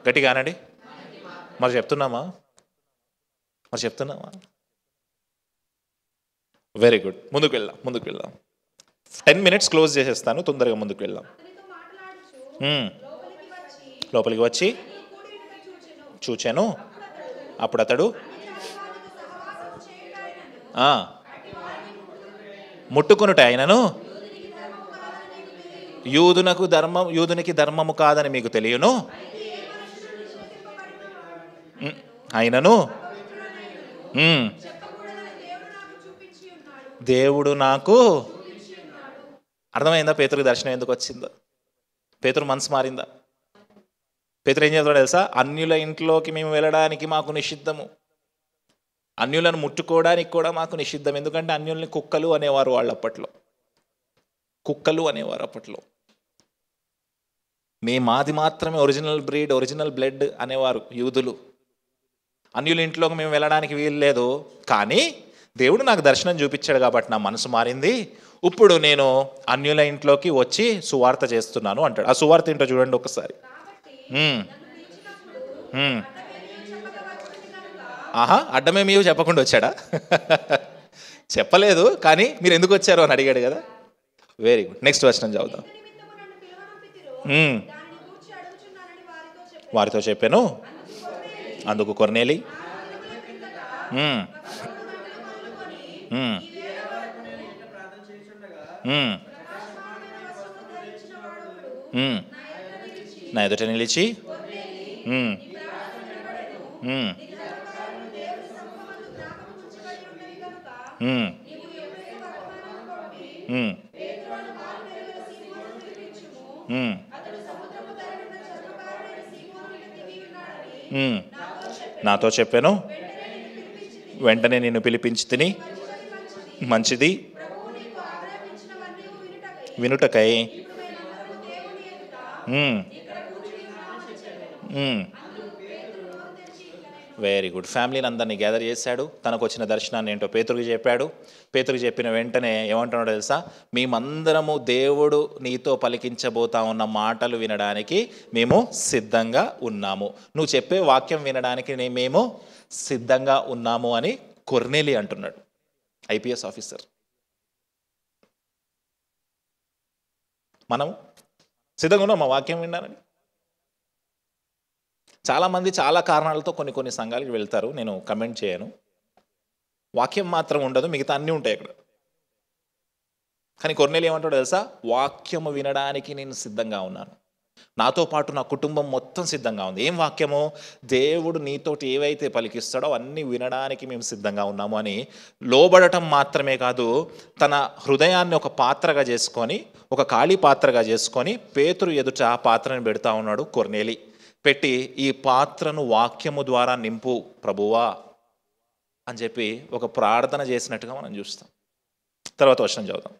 గట్టిగా అనండి. మరి చెప్తున్నామా? Very good. ముందుకు వెళ్దాం. 10 minutes క్లోజ్ చేసేస్తాను, తొందరగా ముందుకు వెళ్దాం. లోపలికి వచ్చి చూచాను. అప్పుడు అతడు ముట్టుకొనుట ఆయనను యూదునికి ధర్మము కాదని మీకు తెలియను, ఆయనను దేవుడు నాకు. అర్థమైందా పేతురుకి దర్శనం ఎందుకు వచ్చిందో? పేతురు మనసు మారిందా? పేతురు ఏం చేస్తాడో తెలుసా? అన్యుల ఇంట్లోకి మేము వెళ్ళడానికి మాకు నిషిద్ధము, అన్యులను ముట్టుకోవడానికి కూడా మాకు నిషిద్ధం. ఎందుకంటే అన్యుల్ని కుక్కలు అనేవారు వాళ్ళు అప్పట్లో. మాది మాత్రమే ఒరిజినల్ బ్రీడ్, ఒరిజినల్ బ్లడ్ అనేవారు యూదులు. అన్యుల ఇంట్లోకి మేము వెళ్ళడానికి వీలు లేదు. కానీ దేవుడు నాకు దర్శనం చూపించాడు కాబట్టి నా మనసు మారింది. ఇప్పుడు నేను అన్యుల ఇంట్లోకి వచ్చి సువార్త చేస్తున్నాను అంటాడు. ఆ సువార్త ఏంటో చూడండి ఒకసారి. అడ్డమేమీ చెప్పకుండా వచ్చాడా? చెప్పలేదు, కానీ మీరు ఎందుకు వచ్చారు అని అడిగాడు కదా. Very good. నెక్స్ట్ వచనం చదువుదాం. వారితో చెప్పాను. అందుకు కొర్నేలి నా ఎదుట నిలిచి ఉమ్, ఉమ్, ఉమ్, ఉమ్, ఉమ్, ఉమ్. నాతో చెప్పాను, వెంటనే నిన్ను పిలిపించి తిని మంచిది వినుటకై. Very good. ఫ్యామిలీని అందరినీ గ్యాదర్ చేశాడు. తనకు వచ్చిన దర్శనాన్ని ఏంటో పేతురుకి చెప్పాడు. పేతురుకి చెప్పిన వెంటనే ఏమంటున్నాడో తెలుసా? మేమందరము దేవుడు నీతో పలికించబోతా ఉన్న మాటలు వినడానికి మేము సిద్ధంగా ఉన్నాము, నువ్వు చెప్పే వాక్యం వినడానికి మేము సిద్ధంగా ఉన్నాము అని కొర్నేలి అంటున్నాడు, ఐపీఎస్ ఆఫీసర్. మనం సిద్ధంగా ఉన్నాం మా వాక్యం విన్నారని. చాలామంది చాలా కారణాలతో కొన్ని సంఘాలకు వెళ్తారు, నేను కమెంట్ చేయను. వాక్యం మాత్రం ఉండదు, మిగతా అన్నీ ఉంటాయి అక్కడ. కానీ కొర్నేలి ఏమంటాడో తెలుసా? వాక్యము వినడానికి నేను సిద్ధంగా ఉన్నాను, నాతో పాటు నా కుటుంబం మొత్తం సిద్ధంగా ఉంది. ఏం వాక్యము? దేవుడు నీతోటి ఏవైతే పలికిస్తాడో అన్నీ వినడానికి మేము సిద్ధంగా ఉన్నాము అని లోబడటం మాత్రమే కాదు, తన హృదయాన్ని ఒక పాత్రగా చేసుకొని, ఒక ఖాళీ పాత్రగా చేసుకొని పేతురు ఎదుట ఆ పాత్రను పెడతా ఉన్నాడు కొర్నేలి. పెట్టి ఈ పాత్రను వాక్యము ద్వారా నింపు ప్రభువా అని చెప్పి ఒక ప్రార్థన చేసినట్టుగా మనం చూస్తాం. తర్వాత వచనం చదువుతాం.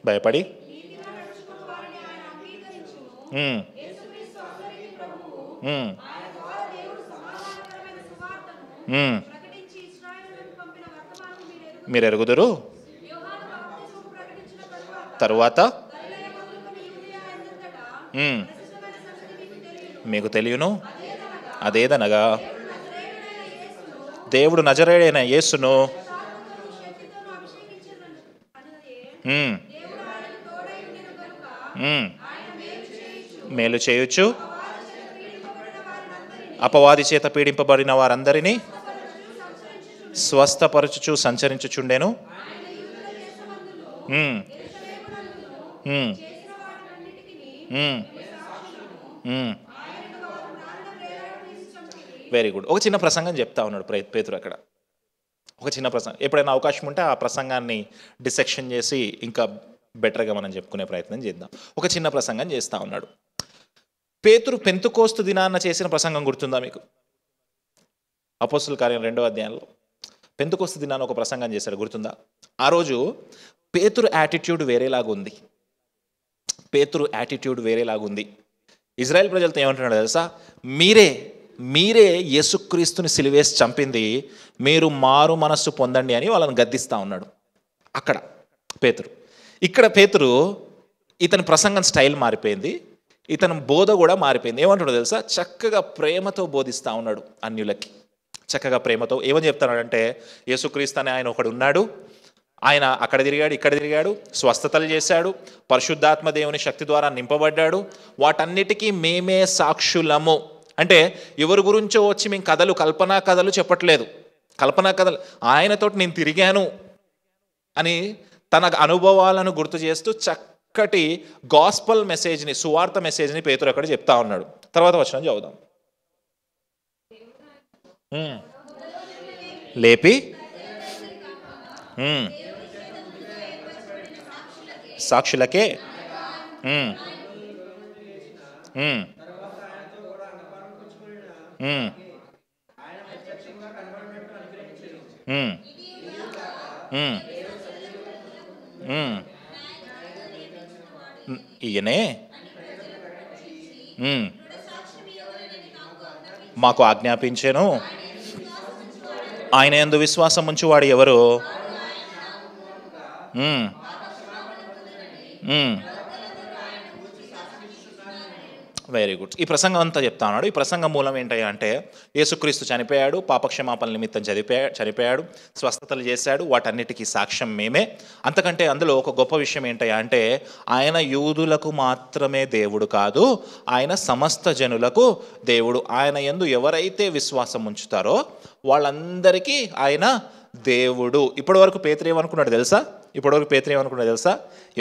భయపడి మీరు ఎరుగుదురు, తరువాత మీకు తెలియను. అదేదనగా దేవుడు నజరేయుడైన యేసును మేలు చేయొచ్చు, అపవాది చేత పీడింపబడిన వారందరినీ స్వస్థపరచుచు సంచరించుచుండెను. Very good. ఒక చిన్న ప్రసంగం చెప్తా ఉన్నాడు పేతురు అక్కడ. ఒక చిన్న ప్రసంగం, ఎప్పుడైనా అవకాశం ఉంటే ఆ ప్రసంగాన్ని డిసెక్షన్ చేసి ఇంకా బెటర్గా మనం చెప్పుకునే ప్రయత్నం చేద్దాం. ఒక చిన్న ప్రసంగం చేస్తూ ఉన్నాడు పేతురు. పెంతెకోస్తు దినాన్న చేసిన ప్రసంగం గుర్తుందా మీకు? అపోస్తుల కార్యం 2వ అధ్యాయంలో పెంతెకోస్తు దినాన్న ఒక ప్రసంగం చేశాడు, గుర్తుందా? ఆ రోజు పేతురు యాటిట్యూడ్ వేరేలాగుంది. పేతురు యాటిట్యూడ్ వేరేలాగుంది. ఇజ్రాయెల్ ప్రజలతో ఏమంటున్నాడు తెలుసా? మీరే యేసుక్రీస్తుని సిలువేసి చంపింది, మీరు మారు మనస్సు పొందండి అని వాళ్ళని గద్దిస్తూ ఉన్నాడు అక్కడ పేతురు. ఇక్కడ పేతురు, ఇతని ప్రసంగం స్టైల్ మారిపోయింది, ఇతని బోధ కూడా మారిపోయింది. ఏమంటాడో తెలుసా? చక్కగా ప్రేమతో బోధిస్తూ ఉన్నాడు అన్యులకి. చక్కగా ప్రేమతో ఏమని చెప్తున్నాడంటే, యేసుక్రీస్తు అని ఆయన ఒకడు ఉన్నాడు, ఆయన అక్కడ తిరిగాడు, ఇక్కడ తిరిగాడు, స్వస్థతలు చేశాడు, పరిశుద్ధాత్మ దేవుని శక్తి ద్వారా నింపబడ్డాడు, వాటన్నిటికీ మేమే సాక్షులము. అంటే ఎవరి గురించో వచ్చి మేము కల్పనా కథలు చెప్పట్లేదు. కల్పనా కథలు, ఆయనతోటి నేను తిరిగాను అని తన అనుభవాలను గుర్తు చేస్తూ చక్కటి గాస్పల్ మెసేజ్ని, సువార్త మెసేజ్ని పేతురు అక్కడ చెప్తా ఉన్నాడు. తర్వాత వచనం చదువుదాం. లేపి సాక్షులకే ఈయనే మాకు ఆజ్ఞాపించెను, ఆయన యందు విశ్వాసం ఉంచువాడు ఎవరు? Very good. ఈ ప్రసంగం అంతా చెప్తా ఉన్నాడు. ఈ ప్రసంగం మూలం ఏంటయ్యా అంటే, యేసుక్రీస్తు చనిపోయాడు, పాపక్షమాపణ నిమిత్తం చనిపోయాడు, స్వస్థతలు చేశాడు, వాటన్నిటికీ సాక్ష్యం మేమే. అంతకంటే అందులో ఒక గొప్ప విషయం ఏంటయ్యా అంటే, ఆయన యూదులకు మాత్రమే దేవుడు కాదు, ఆయన సమస్త జనులకు దేవుడు. ఆయన యందు ఎవరైతే విశ్వాసం ఉంచుతారో వాళ్ళందరికీ ఆయన దేవుడు. ఇప్పటి వరకు పేతురు ఏమనుకున్నాడు తెలుసా? ఇప్పటివరకు పేతురు ఏమనుకున్నాడు తెలుసా?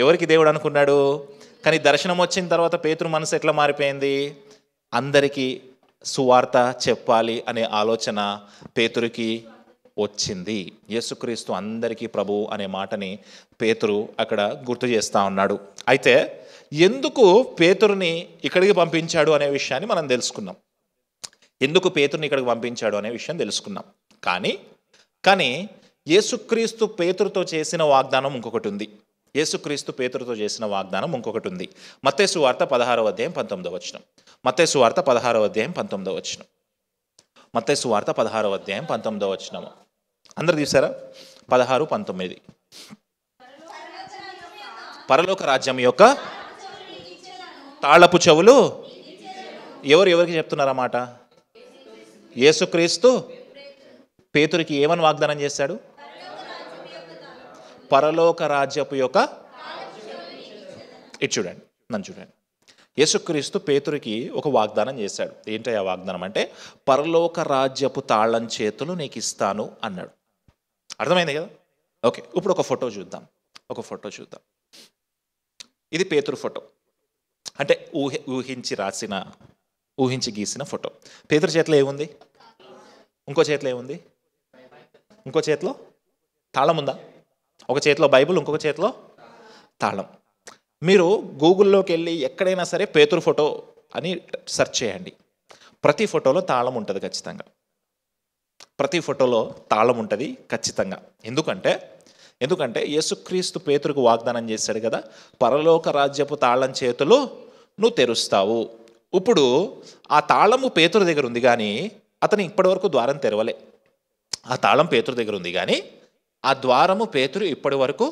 ఎవరికి దేవుడు అనుకున్నాడు. కానీ దర్శనం వచ్చిన తర్వాత పేతురు మనసు ఎట్లా మారిపోయింది? అందరికీ సువార్త చెప్పాలి అనే ఆలోచన పేతురుకి వచ్చింది. యేసుక్రీస్తు అందరికీ ప్రభు అనే మాటని పేతురు అక్కడ గుర్తు చేస్తూ ఉన్నాడు. అయితే ఎందుకు పేతురుని ఇక్కడికి పంపించాడు అనే విషయాన్ని మనం తెలుసుకున్నాం. ఎందుకు పేతురుని ఇక్కడికి పంపించాడు అనే విషయం తెలుసుకున్నాం. కానీ యేసుక్రీస్తు పేతురుతో చేసిన వాగ్దానం ఇంకొకటి ఉంది. యేసుక్రీస్తు పేతురుతో చేసిన వాగ్దానం ఇంకొకటి ఉంది. మత్తయి సువార్త 16వ అధ్యాయం 19వ వచనం. మత్తయి సువార్త 16వ అధ్యాయం 19వ వచనం. మత్తయి సువార్త 16వ అధ్యాయం 19వ వచనం. అందరు తీసారా? 16, 19. పరలోక రాజ్యం యొక్క తాళపు చెవులు ఎవరికి చెప్తున్నారన్నమాట? యేసుక్రీస్తు పేతురికి ఏమని వాగ్దానం చేశాడు? పరలోక రాజ్యపు యొక్క ఇటు చూడండి, నన్ను చూడండి. యేసుక్రీస్తు పేతురికి ఒక వాగ్దానం చేశాడు. ఏంటి ఆ వాగ్దానం అంటే, పరలోక రాజ్యపు తాళం చేతులు నీకు ఇస్తాను అన్నాడు. అర్థమైంది కదా? ఓకే, ఇప్పుడు ఒక ఫోటో చూద్దాం. ఇది పేతురు ఫోటో. అంటే ఊహించి గీసిన ఫోటో. పేతురు చేతిలో ఏముంది? ఇంకో చేతిలో ఏముంది? ఇంకో చేతిలో తాళం ఉందా? ఒక చేతిలో బైబిల్, ఇంకొక చేతిలో తాళం. మీరు గూగుల్లోకి వెళ్ళి ఎక్కడైనా సరే పేతురు ఫోటో అని సెర్చ్ చేయండి. ప్రతి ఫోటోలో తాళం ఉంటుంది ఖచ్చితంగా. ప్రతి ఫోటోలో తాళం ఉంటుంది ఖచ్చితంగా. ఎందుకంటే యేసుక్రీస్తు పేతురుకు వాగ్దానం చేశాడు కదా, పరలోక రాజ్యపు తాళం చేతులు నువ్వు తెరుస్తావు. ఇప్పుడు ఆ తాళము పేతురు దగ్గర ఉంది, కానీ అతను ఇప్పటివరకు ద్వారం తెరవలే. ఆ తాళం పేతురు దగ్గర ఉంది, కానీ ఆ ద్వారము పేతురు ఇప్పటి వరకు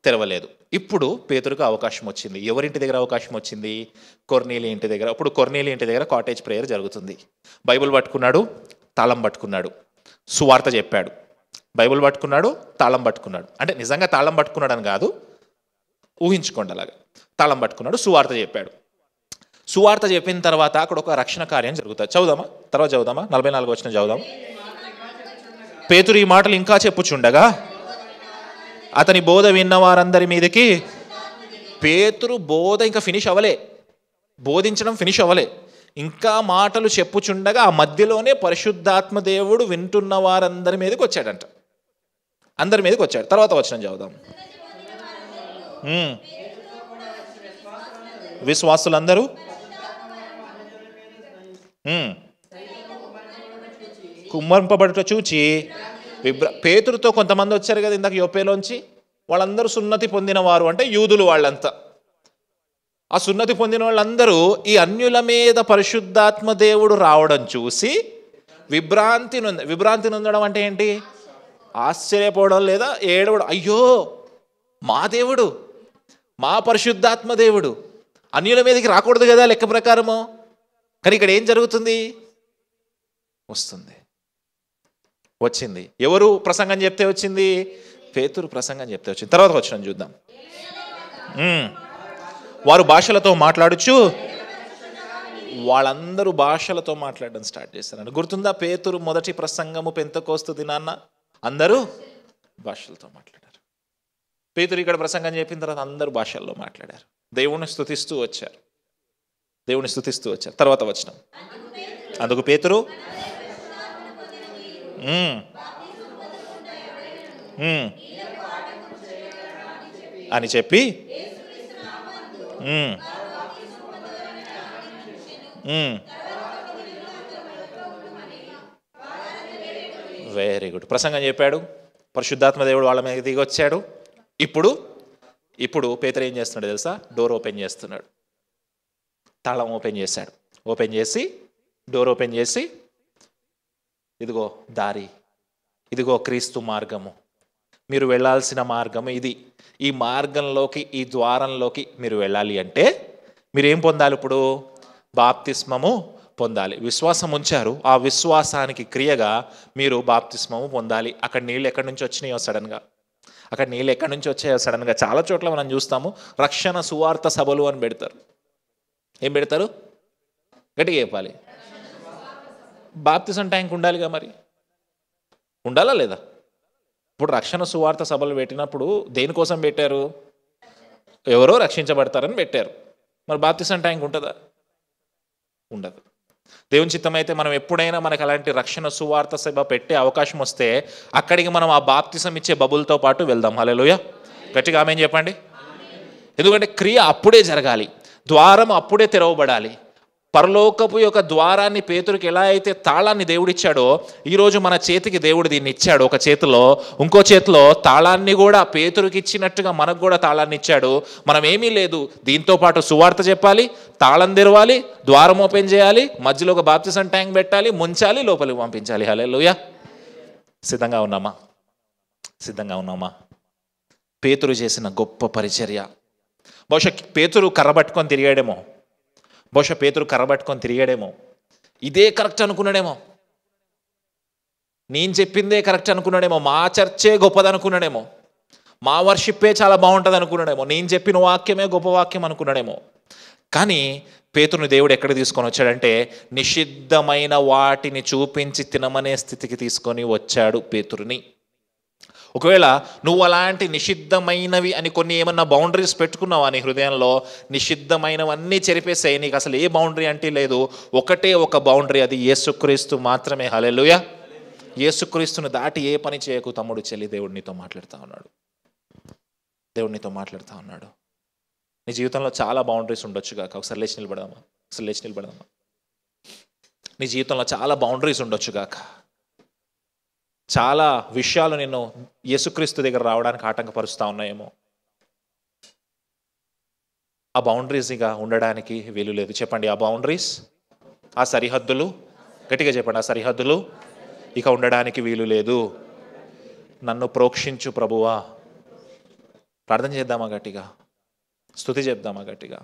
తెరవలేదు. ఇప్పుడు పేతురుకు అవకాశం వచ్చింది. ఎవరింటి దగ్గర అవకాశం వచ్చింది? కొర్నేలి ఇంటి దగ్గర. ఇప్పుడు కొర్నేలి ఇంటి దగ్గర కాటేజ్ ప్రేయర్ జరుగుతుంది. బైబిల్ పట్టుకున్నాడు, తాళం పట్టుకున్నాడు, సువార్త చెప్పాడు. బైబిల్ పట్టుకున్నాడు, తాళం పట్టుకున్నాడు. అంటే నిజంగా తాళం పట్టుకున్నాడు అని కాదు, ఊహించుకోండి అలాగా. తాళం పట్టుకున్నాడు, సువార్త చెప్పాడు. సువార్త చెప్పిన తర్వాత అక్కడ ఒక రక్షణ కార్యం జరుగుతుంది. తర్వాత చదువుదామా? 44వ వచనం చదువుదాం. పేతురు ఈ మాటలు ఇంకా చెప్పుచుండగా అతని బోధ విన్న వారందరి మీదకి. పేతురు బోధ ఇంకా ఫినిష్ అవ్వలే, బోధించడం ఫినిష్ అవ్వలే, ఇంకా మాటలు చెప్పుచుండగా ఆ మధ్యలోనే పరిశుద్ధాత్మ దేవుడు వింటున్న వారందరి మీదకి వచ్చాడంట. అందరి మీదకి వచ్చాడు. తర్వాత వచనం చదువుదాం. విశ్వాసులందరూ కుమ్మరింపబడుట చూచి పేతురుతో కొంతమంది వచ్చారు కదా ఇందాక యోపేలోంచి, వాళ్ళందరూ సున్నతి పొందిన వారు, అంటే యూదులు వాళ్ళంతా. ఆ సున్నతి పొందిన వాళ్ళందరూ ఈ అన్యుల మీద పరిశుద్ధాత్మ దేవుడు రావడం చూసి విభ్రాంతి నొందడం అంటే ఏంటి? ఆశ్చర్యపోవడం లేదా ఏడవడం. అయ్యో, మా దేవుడు, మా పరిశుద్ధాత్మ దేవుడు అన్యుల మీదకి రాకూడదు కదా లెక్క ప్రకారము. కానీ ఇక్కడ ఏం జరుగుతుంది? వచ్చింది. ఎవరు ప్రసంగం చెప్తే వచ్చింది? పేతురు ప్రసంగం చెప్తే వచ్చింది. తర్వాత వచ్చిన చూద్దాం. వారు భాషలతో మాట్లాడుచు, వాళ్ళందరూ భాషలతో మాట్లాడడం స్టార్ట్ చేశారు. గుర్తుందా? పేతురు మొదటి ప్రసంగము పెంతెకోస్తు దినాన్న అందరూ భాషలతో మాట్లాడారు. పేతురు ఇక్కడ ప్రసంగం చెప్పిన తర్వాత అందరూ భాషల్లో మాట్లాడారు. దేవుని స్తుతిస్తూ వచ్చారు. తర్వాత వచనం. అందుకు పేతురు అని చెప్పి వెరీ గుడ్. ప్రసంగం చెప్పాడు, పరిశుద్ధాత్మ దేవుడు వాళ్ళ మీద దిగి వచ్చాడు. ఇప్పుడు పేతురు ఏం చేస్తున్నాడు తెలుసా? డోర్ ఓపెన్ చేస్తున్నాడు. తాళం ఓపెన్ చేశాడు. డోర్ ఓపెన్ చేసి, ఇదిగో దారి, ఇదిగో క్రీస్తు మార్గము, మీరు వెళ్ళాల్సిన మార్గము ఇది. ఈ మార్గంలోకి, ఈ ద్వారంలోకి మీరు వెళ్ళాలి అంటే మీరేం పొందాలి? ఇప్పుడు బాప్తిస్మము పొందాలి. విశ్వాసం ఉంచారు, ఆ విశ్వాసానికి క్రియగా మీరు బాప్తిస్మము పొందాలి. అక్కడ నీళ్ళు ఎక్కడి నుంచి వచ్చాయో సడన్గా చాలా చోట్ల మనం చూస్తాము, రక్షణ సువార్త సభలు అని పెడతారు. ఏం పెడతారు? గట్టిగా చెప్పాలి. బాప్తిసం ట్యాంక్ ఉండాలిగా, మరి ఉండాలా లేదా? ఇప్పుడు రక్షణ సువార్త సభలు పెట్టినప్పుడు దేనికోసం పెట్టారు? ఎవరో రక్షించబడతారని పెట్టారు. మరి బాప్తిసం ట్యాంక్ ఉంటుందా? ఉండదు. దేవుని చిత్తం అయితే మనం ఎప్పుడైనా మనకు అలాంటి రక్షణ సువార్త సభ పెట్టే అవకాశం వస్తే అక్కడికి మనం ఆ బాప్తిసం ఇచ్చే బబుల్తో పాటు వెళ్దాం. హల్లెలూయా. గట్టిగా ఆమేన్ చెప్పండి. ఎందుకంటే క్రియ అప్పుడే జరగాలి, ద్వారం అప్పుడే తెరవబడాలి. పరలోకపు యొక్క ద్వారాన్ని పేతురుకి ఎలా అయితే తాళాన్ని దేవుడిచ్చాడో ఈరోజు మన చేతికి దేవుడు దీన్ని ఇచ్చాడు. ఒక చేతిలో, ఇంకో చేతిలో తాళాన్ని కూడా పేతురుకి ఇచ్చినట్టుగా మనకు కూడా తాళాన్ని ఇచ్చాడు. మనం ఏమీ లేదు, దీంతో పాటు సువార్త చెప్పాలి, తాళం తెరవాలి, ద్వారం ఓపెన్ చేయాలి, మధ్యలో ఒక బాప్తిసం ట్యాంక్ పెట్టాలి, ముంచాలి, లోపలికి పంపించాలి. హల్లెలూయా. సిద్ధంగా ఉన్నామా? సిద్ధంగా ఉన్నామా? పేతురు చేసిన గొప్ప పరిచర్య. బహుశా పేతురు కర్రబట్టుకొని తిరిగాడేమో, బహుశా పేతురు కర్రబట్టుకొని తిరిగాడేమో, ఇదే కరెక్ట్ అనుకున్నాడేమో, నేను చెప్పిందే కరెక్ట్ అనుకున్నాడేమో, మా చర్చే గొప్పది అనుకున్నాడేమో, మా వర్షిప్పే చాలా బాగుంటుంది అనుకున్నాడేమో, నేను చెప్పిన వాక్యమే గొప్ప వాక్యం అనుకున్నాడేమో. కానీ పేతురుని దేవుడు ఎక్కడ తీసుకొని వచ్చాడంటే నిషిద్ధమైన వాటిని చూపించి తినమనే స్థితికి తీసుకొని వచ్చాడు పేతురుని. ఒకవేళ నువ్వు అలాంటి నిషిద్ధమైనవి అని కొన్ని ఏమన్నా బౌండరీస్ పెట్టుకున్నావా నీ హృదయంలో? నిషిద్ధమైనవన్నీ చెరిపేసాయి, నీకు అసలు ఏ బౌండరీ అంటే లేదు. ఒకటే ఒక బౌండరీ, అది యేసుక్రీస్తు మాత్రమే. హల్లెలూయా. యేసుక్రీస్తుని దాటి ఏ పని చేయకు తమ్ముడు, చెల్లి. దేవుడు నీతో మాట్లాడుతూ ఉన్నాడు. దేవుడు నీతో మాట్లాడుతూ ఉన్నాడు. నీ జీవితంలో చాలా బౌండరీస్ ఉండొచ్చు కాక. ఒకసారి లేచి నిలబడదామా. నీ జీవితంలో చాలా బౌండరీస్ ఉండొచ్చు కాక. చాలా విషయాలు నిన్ను యేసుక్రీస్తు దగ్గర రావడానికి ఆటంకపరుస్తూ ఉన్నాయేమో. ఆ బౌండరీస్గా ఉండడానికి వీలు లేదు. చెప్పండి, ఆ బౌండరీస్, ఆ సరిహద్దులు, గట్టిగా చెప్పండి, ఆ సరిహద్దులు ఇక ఉండడానికి వీలు లేదు. నన్ను ప్రోక్షించు ప్రభువా. ప్రార్థన చేద్దామా గట్టిగా? స్తుతి చెప్దామా గట్టిగా?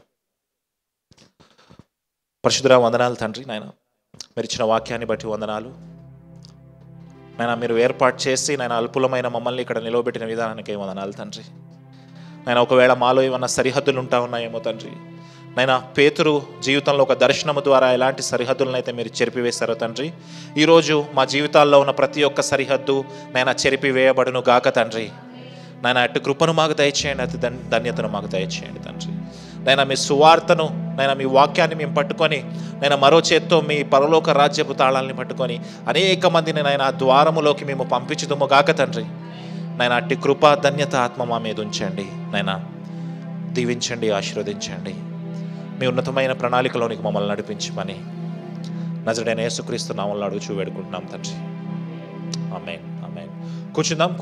పరిశుద్ధుడా, వందనాలు తండ్రి. నాయన, మీరు ఇచ్చిన వాక్యాన్ని బట్టి వందనాలు నాయన. మీరు ఏర్పాటు చేసి నాయన అల్పులమైన మమ్మల్ని ఇక్కడ నిలవబెట్టిన విధానానికి వందనాలు తండ్రి. నాయన, ఒకవేళ మాలో ఏమన్నా సరిహద్దులు ఉంటా ఉన్నాయేమో తండ్రి. నాయన, పేతురు జీవితంలో ఒక దర్శనము ద్వారా ఎలాంటి సరిహద్దులను అయితే మీరు చెరిపివేశారో తండ్రి, ఈరోజు మా జీవితాల్లో ఉన్న ప్రతి ఒక్క సరిహద్దు నాయన చెరిపివేయబడును గాక తండ్రి. నాయన, అటు కృపను మాకు దయచేయండి, అతి ధన్యతను మాకు దయచేయండి తండ్రి. నైనా మీ సువార్తను, నైనా మీ వాక్యాన్ని మేము పట్టుకొని, నైనా మరో చేత్తో మీ పరలోక రాజ్యపు తాళాలని పట్టుకొని అనేక మందిని నైనా ద్వారములోకి మేము పంపించుదుము గాక తండ్రి. నైనా అట్టి కృపా ధన్యత ఆత్మ మా మీద ఉంచండి. నైనా దీవించండి, ఆశీర్వదించండి. మీ ఉన్నతమైన ప్రణాళికలోనికి మమ్మల్ని నడిపించమని నజరేయుడైన యేసుక్రీస్తు నామములో అడుగుచూ వేడుకుంటున్నాం తండ్రి. ఆమేన్, ఆమేన్. కూర్చుందాం.